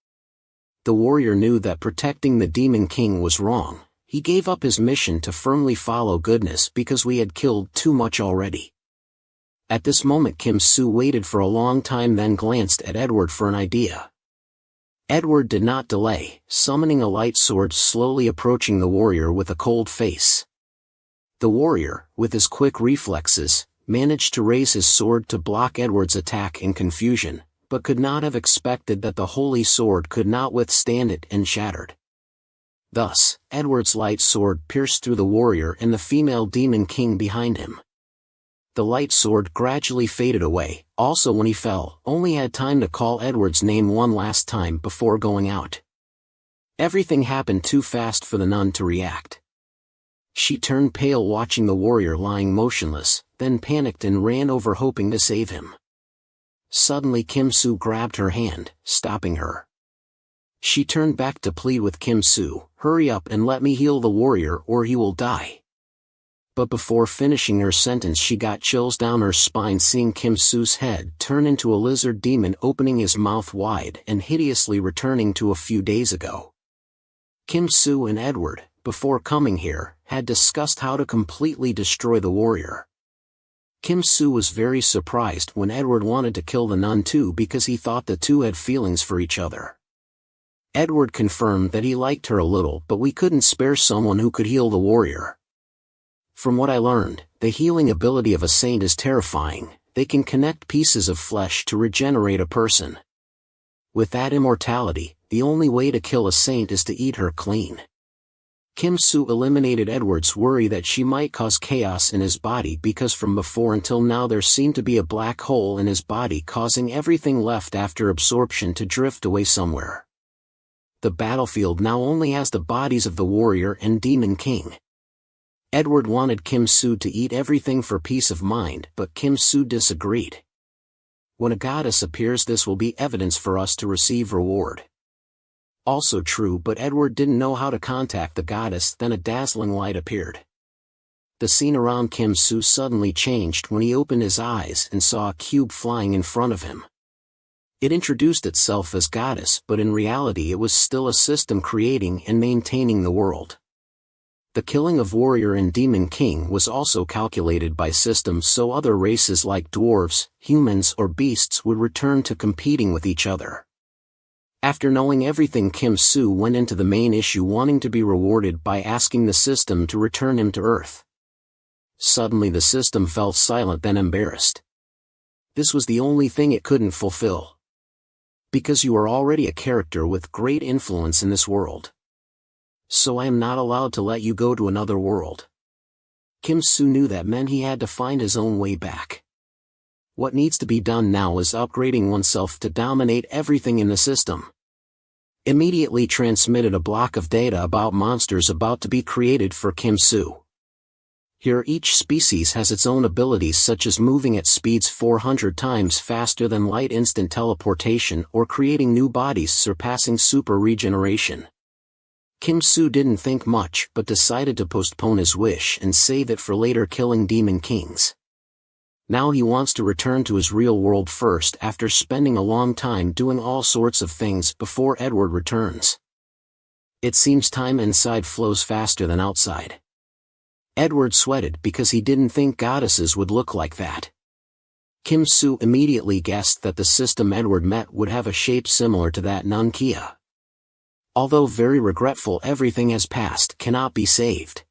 The warrior knew that protecting the Demon King was wrong. He gave up his mission to firmly follow goodness because we had killed too much already. At this moment Kim-soo waited for a long time, then glanced at Edward for an idea. Edward did not delay, summoning a light sword, slowly approaching the warrior with a cold face. The warrior, with his quick reflexes, managed to raise his sword to block Edward's attack in confusion, but could not have expected that the holy sword could not withstand it, and shattered. Thus, Edward's light sword pierced through the warrior and the female Demon King behind him. The light sword gradually faded away. Also, when he fell, only had time to call Edward's name one last time before going out. Everything happened too fast for the nun to react. She turned pale watching the warrior lying motionless, then panicked and ran over, hoping to save him. Suddenly Kim-soo grabbed her hand, stopping her. She turned back to plead with Kim-soo, "Hurry up and let me heal the warrior or he will die." But before finishing her sentence she got chills down her spine, seeing Kim-soo's head turn into a lizard demon, opening his mouth wide and hideously, returning to a few days ago. Kim-soo and Edward, before coming here, had discussed how to completely destroy the warrior. Kim-soo was very surprised when Edward wanted to kill the nun too, because he thought the two had feelings for each other. Edward confirmed that he liked her a little, but we couldn't spare someone who could heal the warrior. From what I learned, the healing ability of a saint is terrifying. They can connect pieces of flesh to regenerate a person. With that immortality, the only way to kill a saint is to eat her clean. Kim-soo eliminated Edward's worry that she might cause chaos in his body, because from before until now there seemed to be a black hole in his body, causing everything left after absorption to drift away somewhere. The battlefield now only has the bodies of the warrior and Demon King. Edward wanted Kim-soo to eat everything for peace of mind, but Kim-soo disagreed. When a goddess appears, this will be evidence for us to receive reward. Also true, but Edward didn't know how to contact the goddess. Then a dazzling light appeared. The scene around Kim-soo suddenly changed when he opened his eyes and saw a cube flying in front of him. It introduced itself as goddess, but in reality it was still a system creating and maintaining the world. The killing of warrior and Demon King was also calculated by systems, so other races like dwarves, humans or beasts would return to competing with each other. After knowing everything, Kim Soo went into the main issue, wanting to be rewarded by asking the system to return him to Earth. Suddenly the system fell silent, then embarrassed. This was the only thing it couldn't fulfill. Because you are already a character with great influence in this world. So I am not allowed to let you go to another world. Kim Soo knew that meant he had to find his own way back. What needs to be done now is upgrading oneself to dominate everything in the system. Immediately transmitted a block of data about monsters about to be created for Kim Soo. Here each species has its own abilities, such as moving at speeds 400 times faster than light, instant teleportation, or creating new bodies surpassing super regeneration. Kim Soo didn't think much but decided to postpone his wish and save it for later, killing demon kings. Now he wants to return to his real world first, after spending a long time doing all sorts of things before Edward returns. It seems time inside flows faster than outside. Edward sweated because he didn't think goddesses would look like that. Kim Soo immediately guessed that the system Edward met would have a shape similar to that Nunkia. Although very regretful, everything has passed, cannot be saved.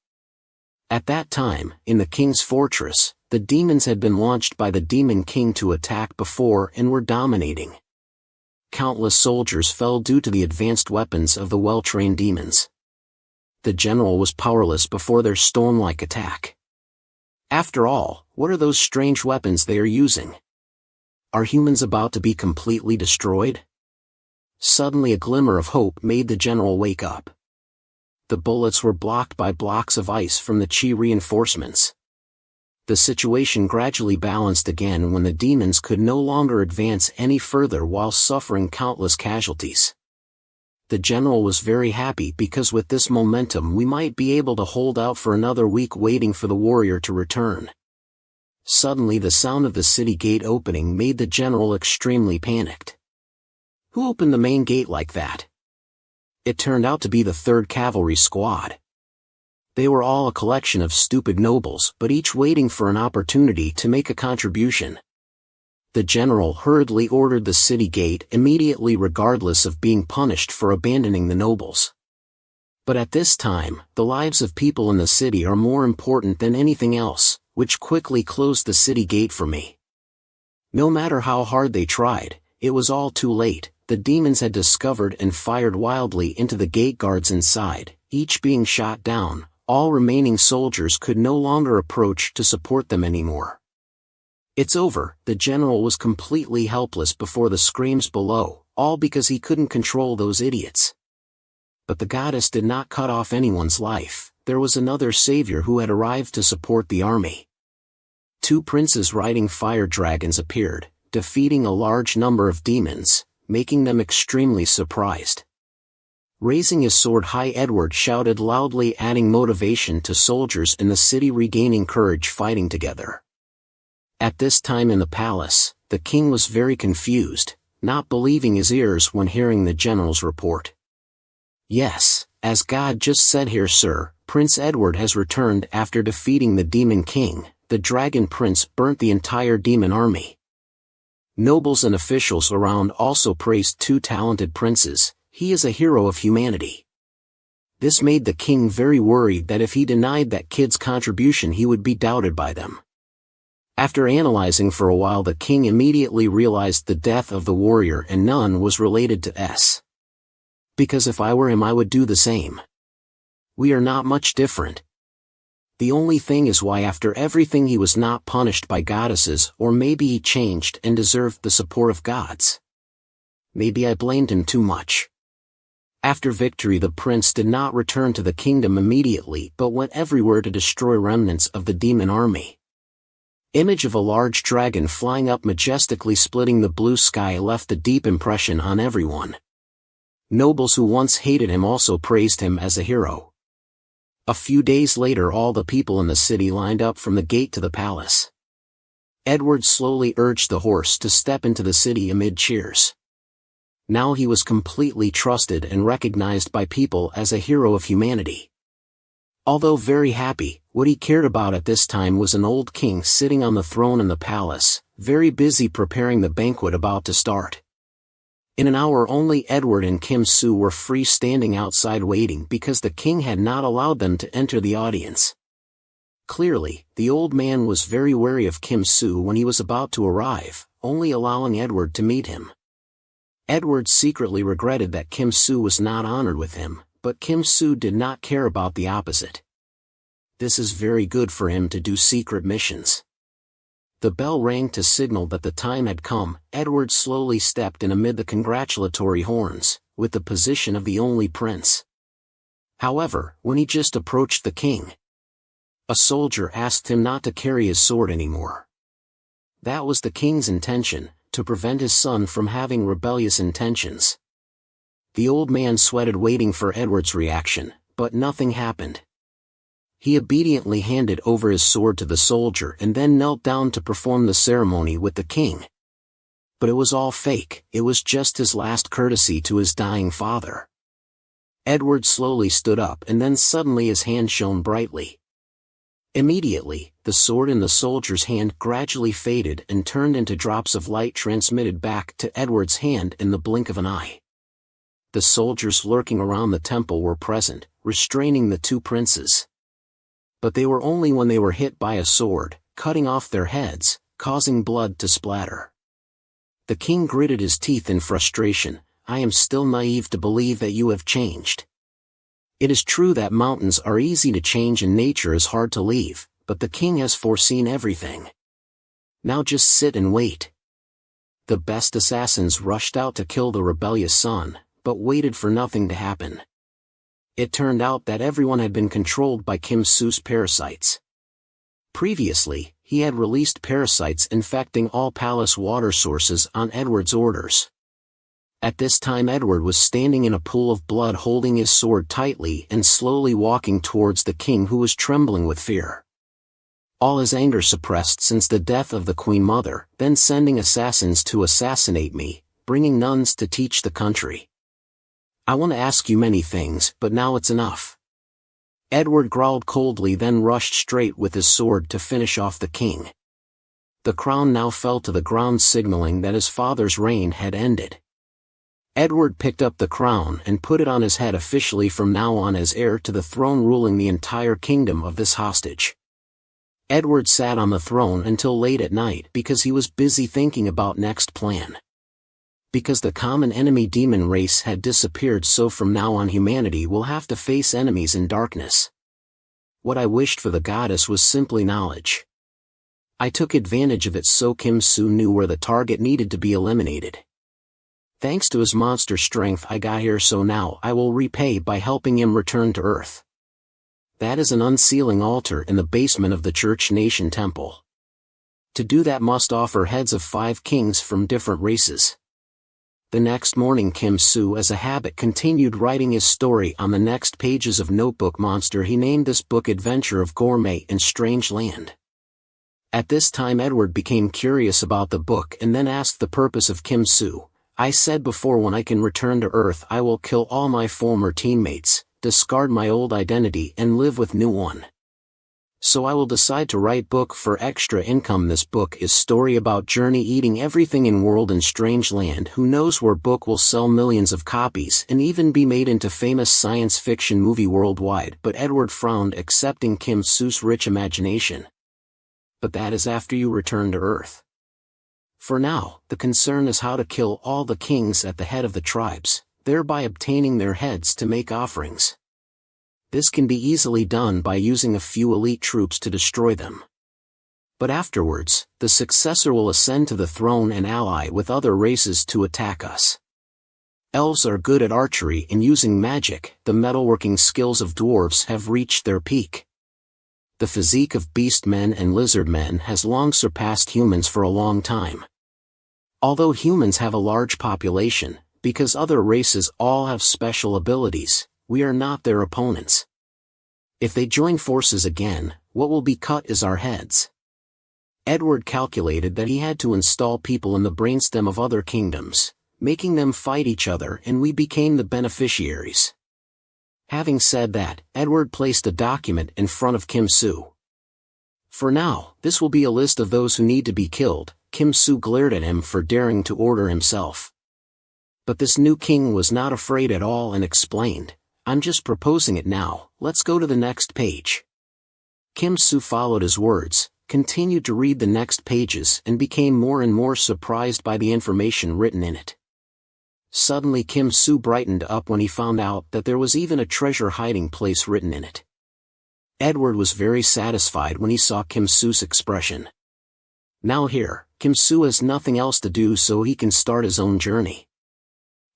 At that time, in the king's fortress, the demons had been launched by the demon king to attack before and were dominating. Countless soldiers fell due to the advanced weapons of the well-trained demons. The general was powerless before their storm-like attack. After all, what are those strange weapons they are using? Are humans about to be completely destroyed? Suddenly a glimmer of hope made the general wake up. The bullets were blocked by blocks of ice from the Qi reinforcements. The situation gradually balanced again when the demons could no longer advance any further while suffering countless casualties. The general was very happy because with this momentum we might be able to hold out for another week, waiting for the warrior to return. Suddenly the sound of the city gate opening made the general extremely panicked. Who opened the main gate like that? It turned out to be the 3rd Cavalry Squad. They were all a collection of stupid nobles, but each waiting for an opportunity to make a contribution. The general hurriedly ordered the city gate immediately, regardless of being punished for abandoning the nobles. But at this time, the lives of people in the city are more important than anything else, which quickly closed the city gate for me. No matter how hard they tried, it was all too late. The demons had discovered and fired wildly into the gate guards inside, each being shot down. All remaining soldiers could no longer approach to support them anymore. It's over. The general was completely helpless before the screams below, all because he couldn't control those idiots. But the goddess did not cut off anyone's life. There was another savior who had arrived to support the army. 2 princes riding fire dragons appeared, defeating a large number of demons, making them extremely surprised. Raising his sword high, Edward shouted loudly, adding motivation to soldiers in the city, regaining courage fighting together. At this time in the palace, the king was very confused, not believing his ears when hearing the general's report. Yes, as God just said here, sir, Prince Edward has returned after defeating the demon king. The dragon prince burnt the entire demon army. Nobles and officials around also praised 2 talented princes. He is a hero of humanity. This made the king very worried that if he denied that kid's contribution he would be doubted by them. After analyzing for a while, the king immediately realized the death of the warrior and none was related to S. Because if I were him I would do the same. We are not much different. The only thing is why after everything he was not punished by goddesses, or maybe he changed and deserved the support of gods. Maybe I blamed him too much. After victory the prince did not return to the kingdom immediately but went everywhere to destroy remnants of the demon army. Image of a large dragon flying up majestically splitting the blue sky left a deep impression on everyone. Nobles who once hated him also praised him as a hero. A few days later all the people in the city lined up from the gate to the palace. Edward slowly urged the horse to step into the city amid cheers. Now he was completely trusted and recognized by people as a hero of humanity. Although very happy, what he cared about at this time was an old king sitting on the throne in the palace, very busy preparing the banquet about to start. In an hour only Edward and Kim Soo were free, standing outside waiting because the king had not allowed them to enter the audience. Clearly, the old man was very wary of Kim Soo when he was about to arrive, only allowing Edward to meet him. Edward secretly regretted that Kim Soo was not honored with him, but Kim Soo did not care about the opposite. This is very good for him to do secret missions. The bell rang to signal that the time had come. Edward slowly stepped in amid the congratulatory horns, with the position of the only prince. However, when he just approached the king, a soldier asked him not to carry his sword anymore. That was the king's intention, to prevent his son from having rebellious intentions. The old man sweated waiting for Edward's reaction, but nothing happened. He obediently handed over his sword to the soldier and then knelt down to perform the ceremony with the king. But it was all fake. It was just his last courtesy to his dying father. Edward slowly stood up, and then suddenly his hand shone brightly. Immediately, the sword in the soldier's hand gradually faded and turned into drops of light transmitted back to Edward's hand in the blink of an eye. The soldiers lurking around the temple were present, restraining the two princes. But they were only when they were hit by a sword, cutting off their heads, causing blood to splatter. The king gritted his teeth in frustration. I am still naive to believe that you have changed. It is true that mountains are easy to change and nature is hard to leave, but the king has foreseen everything. Now just sit and wait. The best assassins rushed out to kill the rebellious son, but waited for nothing to happen. It turned out that everyone had been controlled by Kim Soo's parasites. Previously, he had released parasites infecting all palace water sources on Edward's orders. At this time Edward was standing in a pool of blood, holding his sword tightly and slowly walking towards the king, who was trembling with fear. All his anger suppressed since the death of the Queen Mother, then sending assassins to assassinate me, bringing nuns to teach the country. I want to ask you many things, but now it's enough. Edward growled coldly, then rushed straight with his sword to finish off the king. The crown now fell to the ground, signaling that his father's reign had ended. Edward picked up the crown and put it on his head, officially from now on as heir to the throne, ruling the entire kingdom of this hostage. Edward sat on the throne until late at night because he was busy thinking about next plan. Because the common enemy demon race had disappeared, so from now on humanity will have to face enemies in darkness. What I wished for the goddess was simply knowledge. I took advantage of it so Kim Soo knew where the target needed to be eliminated. Thanks to his monster strength I got here, so now I will repay by helping him return to Earth. That is an unsealing altar in the basement of the Church Nation Temple. To do that must offer heads of 5 kings from different races. The next morning Kim Soo, as a habit, continued writing his story on the next pages of Notebook Monster. He named this book Adventure of Gourmet in Strange Land. At this time Edward became curious about the book and then asked the purpose of Kim Soo. I said before, when I can return to Earth I will kill all my former teammates, discard my old identity and live with new one. So I will decide to write book for extra income. This book is story about journey eating everything in world in strange land. Who knows where book will sell millions of copies and even be made into famous science fiction movie worldwide. But Edward frowned, accepting Kim Soo's rich imagination. But that is after you return to Earth. For now, the concern is how to kill all the kings at the head of the tribes, thereby obtaining their heads to make offerings. This can be easily done by using a few elite troops to destroy them. But afterwards, the successor will ascend to the throne and ally with other races to attack us. Elves are good at archery and using magic. The metalworking skills of dwarves have reached their peak. The physique of beast men and lizard men has long surpassed humans for a long time. Although humans have a large population, because other races all have special abilities, we are not their opponents. If they join forces again, what will be cut is our heads. Edward calculated that he had to install people in the brainstem of other kingdoms, making them fight each other, and we became the beneficiaries. Having said that, Edward placed a document in front of Kim Soo. For now, this will be a list of those who need to be killed. Kim Soo glared at him for daring to order himself. But this new king was not afraid at all and explained, "I'm just proposing it now, let's go to the next page." Kim Soo followed his words, continued to read the next pages and became more and more surprised by the information written in it. Suddenly Kim Soo brightened up when he found out that there was even a treasure hiding place written in it. Edward was very satisfied when he saw Kim Soo's expression. Now here, Kim Soo has nothing else to do so he can start his own journey.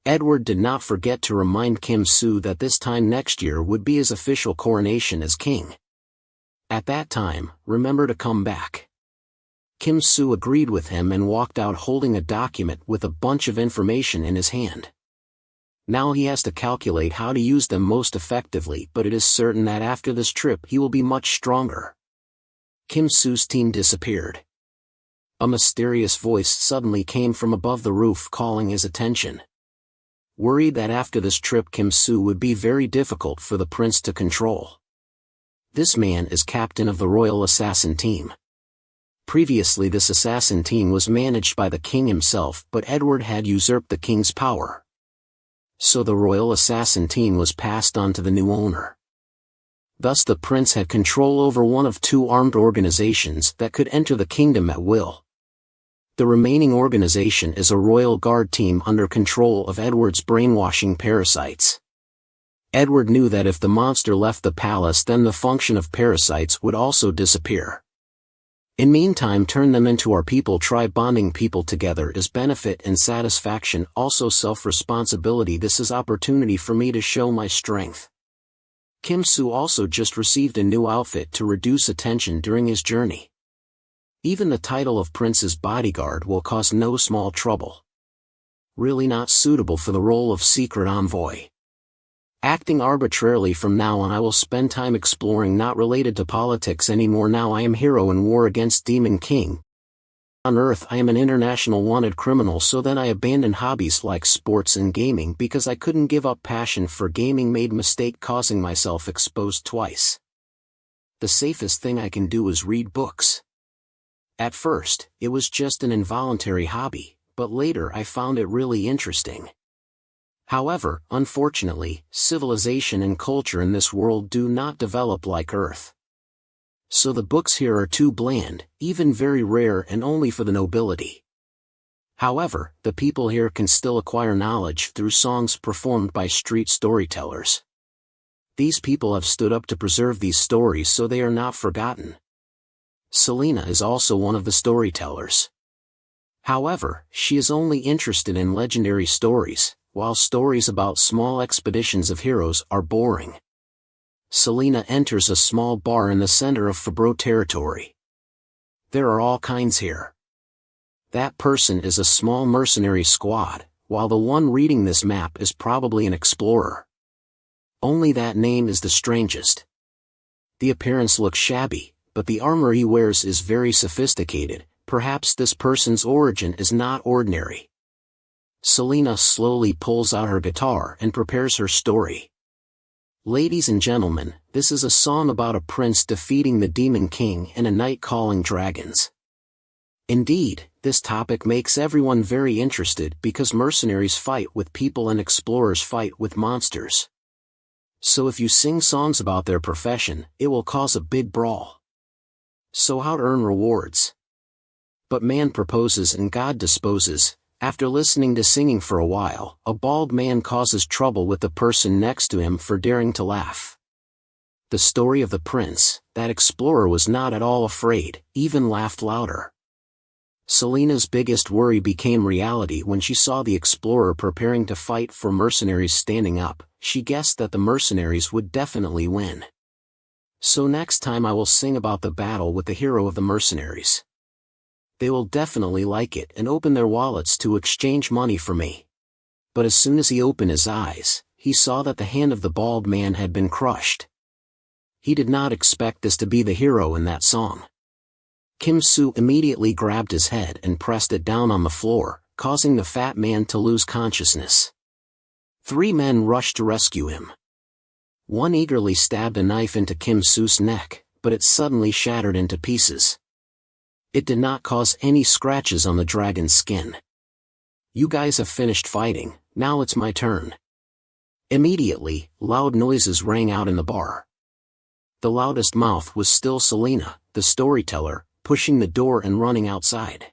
Edward did not forget to remind Kim Soo that this time next year would be his official coronation as king. At that time, remember to come back. Kim Soo agreed with him and walked out holding a document with a bunch of information in his hand. Now he has to calculate how to use them most effectively, but it is certain that after this trip he will be much stronger. Kim Soo's team disappeared. A mysterious voice suddenly came from above the roof calling his attention. Worried that after this trip Kim Soo would be very difficult for the prince to control. This man is captain of the royal assassin team. Previously this assassin team was managed by the king himself, but Edward had usurped the king's power. So the royal assassin team was passed on to the new owner. Thus the prince had control over one of two armed organizations that could enter the kingdom at will. The remaining organization is a royal guard team under control of Edward's brainwashing parasites. Edward knew that if the monster left the palace then the function of parasites would also disappear. In meantime turn them into our people. Try bonding people together is benefit and satisfaction, also self-responsibility. This is opportunity for me to show my strength. Kim Soo also just received a new outfit to reduce attention during his journey. Even the title of prince's bodyguard will cause no small trouble. Really not suitable for the role of secret envoy. Acting arbitrarily from now on. I will spend time exploring, not related to politics anymore. Now I am hero in war against Demon King. On Earth I am an international wanted criminal. So then I abandoned hobbies like sports and gaming because I couldn't give up passion for gaming. Made mistake causing myself exposed twice. The safest thing I can do is read books. At first, it was just an involuntary hobby, but later I found it really interesting. However, unfortunately, civilization and culture in this world do not develop like Earth. So the books here are too bland, even very rare and only for the nobility. However, the people here can still acquire knowledge through songs performed by street storytellers. These people have stood up to preserve these stories so they are not forgotten. Selena is also one of the storytellers. However, she is only interested in legendary stories, while stories about small expeditions of heroes are boring. Selena enters a small bar in the center of fepro territory. There are all kinds here. That person is a small mercenary squad, while the one reading this map is probably an explorer. Only that name is the strangest. The appearance looks shabby, but the armor he wears is very sophisticated. Perhaps this person's origin is not ordinary. Selena slowly pulls out her guitar and prepares her story. Ladies and gentlemen, this is a song about a prince defeating the Demon King and a knight calling dragons. Indeed, this topic makes everyone very interested because mercenaries fight with people and explorers fight with monsters. So if you sing songs about their profession, it will cause a big brawl. So how to earn rewards? But man proposes and God disposes. After listening to singing for a while, a bald man causes trouble with the person next to him for daring to laugh. The story of the prince, that explorer was not at all afraid, even laughed louder. Selena's biggest worry became reality when she saw the explorer preparing to fight for mercenaries standing up. She guessed that the mercenaries would definitely win. So next time I will sing about the battle with the hero of the mercenaries. They will definitely like it and open their wallets to exchange money for me. But as soon as he opened his eyes, he saw that the hand of the bald man had been crushed. He did not expect this to be the hero in that song. Kim Soo immediately grabbed his head and pressed it down on the floor, causing the fat man to lose consciousness. 3 men rushed to rescue him. One eagerly stabbed a knife into Kim Soo's neck, but it suddenly shattered into pieces. It did not cause any scratches on the dragon's skin. You guys have finished fighting, Now it's my turn." Immediately, loud noises rang out in the bar. The loudest mouth was still Selena, the storyteller, pushing the door and running outside.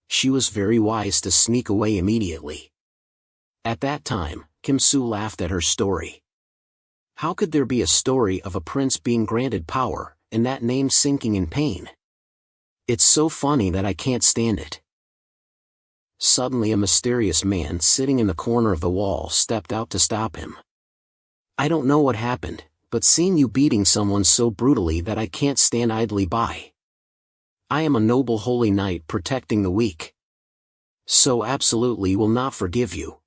She was very wise to sneak away immediately. At that time, Kim Soo laughed at her story. How could there be a story of a prince being granted power, and that name sinking in pain? It's so funny that I can't stand it. Suddenly a mysterious man sitting in the corner of the wall stepped out to stop him. "I don't know what happened, but seeing you beating someone so brutally that I can't stand idly by. I am a noble holy knight protecting the weak. So absolutely will not forgive you."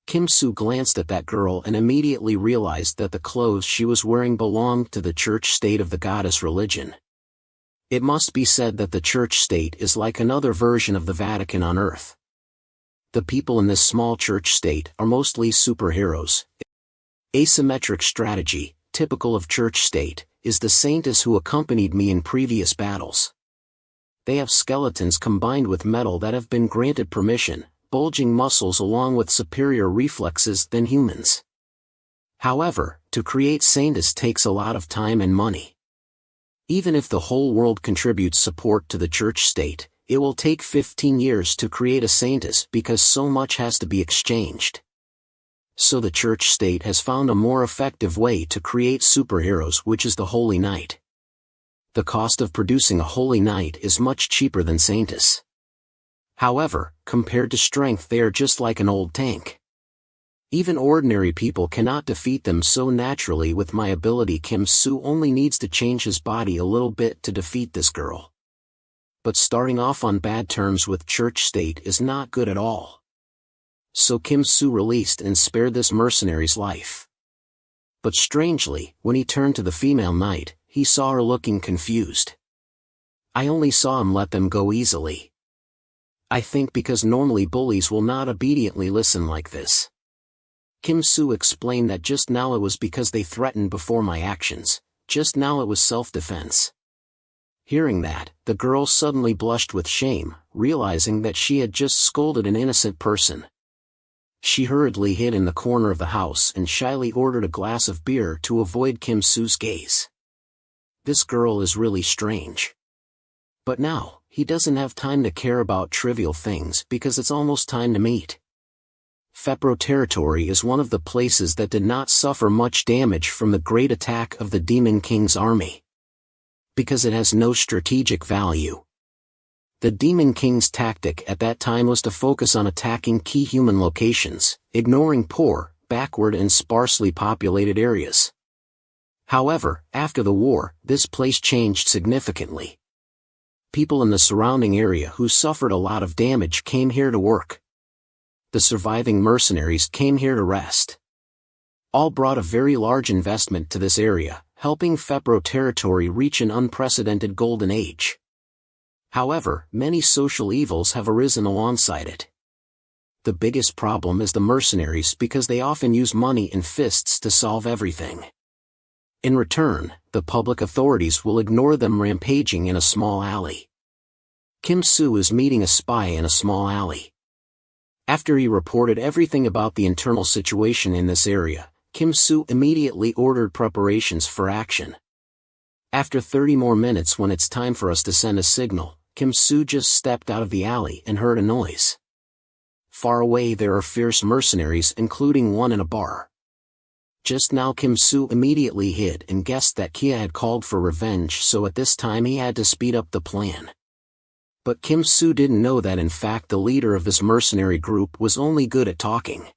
Kim Soo glanced at that girl and immediately realized that the clothes she was wearing belonged to the church state of the goddess religion. It must be said that the church state is like another version of the Vatican on Earth. The people in this small church state are mostly superheroes. Asymmetric strategy, typical of church state, is the saintess who accompanied me in previous battles. They have skeletons combined with metal that have been granted permission, bulging muscles along with superior reflexes than humans. However, to create saintess takes a lot of time and money. Even if the whole world contributes support to the church state, it will take 15 years to create a saintess because so much has to be exchanged. So the church state has found a more effective way to create superheroes, which is the holy knight. The cost of producing a holy knight is much cheaper than saintess. However, compared to strength they are just like an old tank. Even ordinary people cannot defeat them so naturally. With my ability, Kim Soo only needs to change his body a little bit to defeat this girl. But starting off on bad terms with church state is not good at all. So Kim Soo released and spared this mercenary's life. But strangely, when he turned to the female knight, he saw her looking confused. "I only saw him let them go easily. I think because normally bullies will not obediently listen like this." Kim Soo explained that just now it was because they threatened before my actions, just now it was self-defense. Hearing that, the girl suddenly blushed with shame, realizing that she had just scolded an innocent person. She hurriedly hid in the corner of the house and shyly ordered a glass of beer to avoid Kim Soo's gaze. This girl is really strange. But now, he doesn't have time to care about trivial things because it's almost time to meet. Fepro territory is one of the places that did not suffer much damage from the great attack of the Demon King's army. Because it has no strategic value. The Demon King's tactic at that time was to focus on attacking key human locations, ignoring poor, backward and sparsely populated areas. However, after the war, this place changed significantly. People in the surrounding area who suffered a lot of damage came here to work. The surviving mercenaries came here to rest. All brought a very large investment to this area, helping Fepro territory reach an unprecedented golden age. However, many social evils have arisen alongside it. The biggest problem is the mercenaries because they often use money and fists to solve everything. In return, the public authorities will ignore them rampaging in a small alley. Kim Soo is meeting a spy in a small alley. After he reported everything about the internal situation in this area, Kim Soo immediately ordered preparations for action. After 30 more minutes, when it's time for us to send a signal, Kim Soo just stepped out of the alley and heard a noise. Far away there are fierce mercenaries, including one in a bar. Just now Kim Soo immediately hid and guessed that Kia had called for revenge, so at this time he had to speed up the plan. But Kim Soo didn't know that in fact the leader of this mercenary group was only good at talking.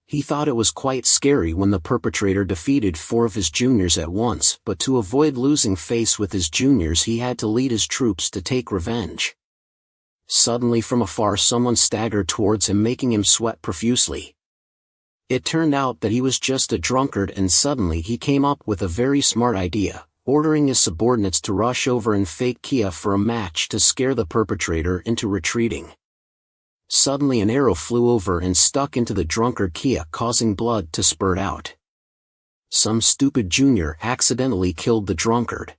He thought it was quite scary when the perpetrator defeated 4 of his juniors at once, but to avoid losing face with his juniors he had to lead his troops to take revenge. Suddenly from afar someone staggered towards him, making him sweat profusely. It turned out that he was just a drunkard, and suddenly he came up with a very smart idea, ordering his subordinates to rush over and fake Kia for a match to scare the perpetrator into retreating. Suddenly an arrow flew over and stuck into the drunkard Kia, causing blood to spurt out. Some stupid junior accidentally killed the drunkard.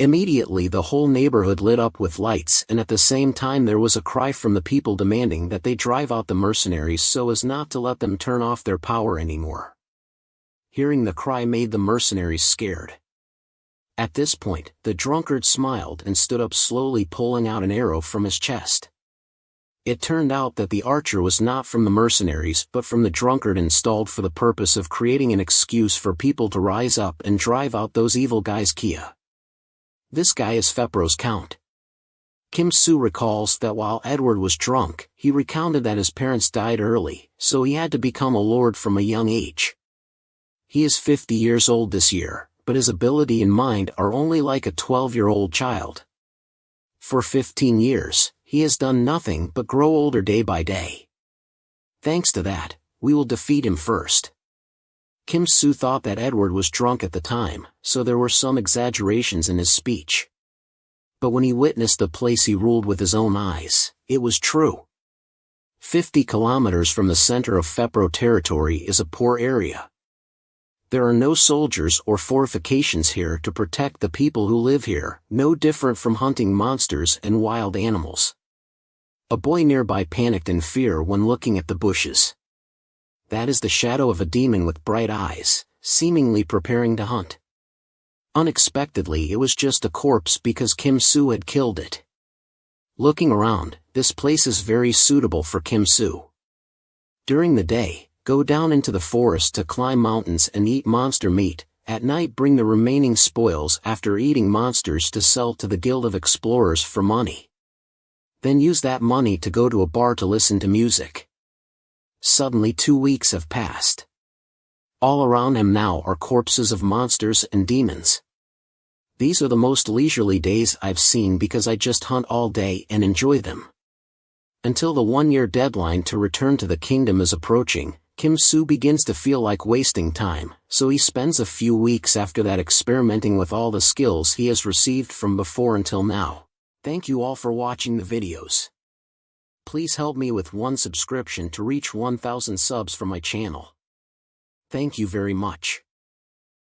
Immediately the whole neighborhood lit up with lights, and at the same time there was a cry from the people demanding that they drive out the mercenaries so as not to let them turn off their power anymore. Hearing the cry made the mercenaries scared. At this point, the drunkard smiled and stood up slowly, pulling out an arrow from his chest. It turned out that the archer was not from the mercenaries but from the drunkard, installed for the purpose of creating an excuse for people to rise up and drive out those evil guys. Kia. This guy is Fepro's count. Kim Soo recalls that while Edward was drunk, he recounted that his parents died early, so he had to become a lord from a young age. He is 50 years old this year, but his ability and mind are only like a 12-year-old child. For 15 years, he has done nothing but grow older day by day. Thanks to that, we will defeat him first. Kim Soo thought that Edward was drunk at the time, so there were some exaggerations in his speech. But when he witnessed the place he ruled with his own eyes, it was true. 50 kilometers from the center of fepro territory is a poor area. There are no soldiers or fortifications here to protect the people who live here, no different from hunting monsters and wild animals. A boy nearby panicked in fear when looking at the bushes. That is the shadow of a demon with bright eyes, seemingly preparing to hunt. Unexpectedly, it was just a corpse because Kim Soo had killed it. Looking around, this place is very suitable for Kim Soo. During the day, go down into the forest to climb mountains and eat monster meat. At night, bring the remaining spoils after eating monsters to sell to the Guild of Explorers for money. Then use that money to go to a bar to listen to music. Suddenly 2 weeks have passed. All around him now are corpses of monsters and demons. These are the most leisurely days I've seen because I just hunt all day and enjoy them. Until the 1-year deadline to return to the kingdom is approaching, Kim Soo begins to feel like wasting time, so he spends a few weeks after that experimenting with all the skills he has received from before until now. Thank you all for watching the videos. Please help me with 1 subscription to reach 1,000 subs for my channel. Thank you very much.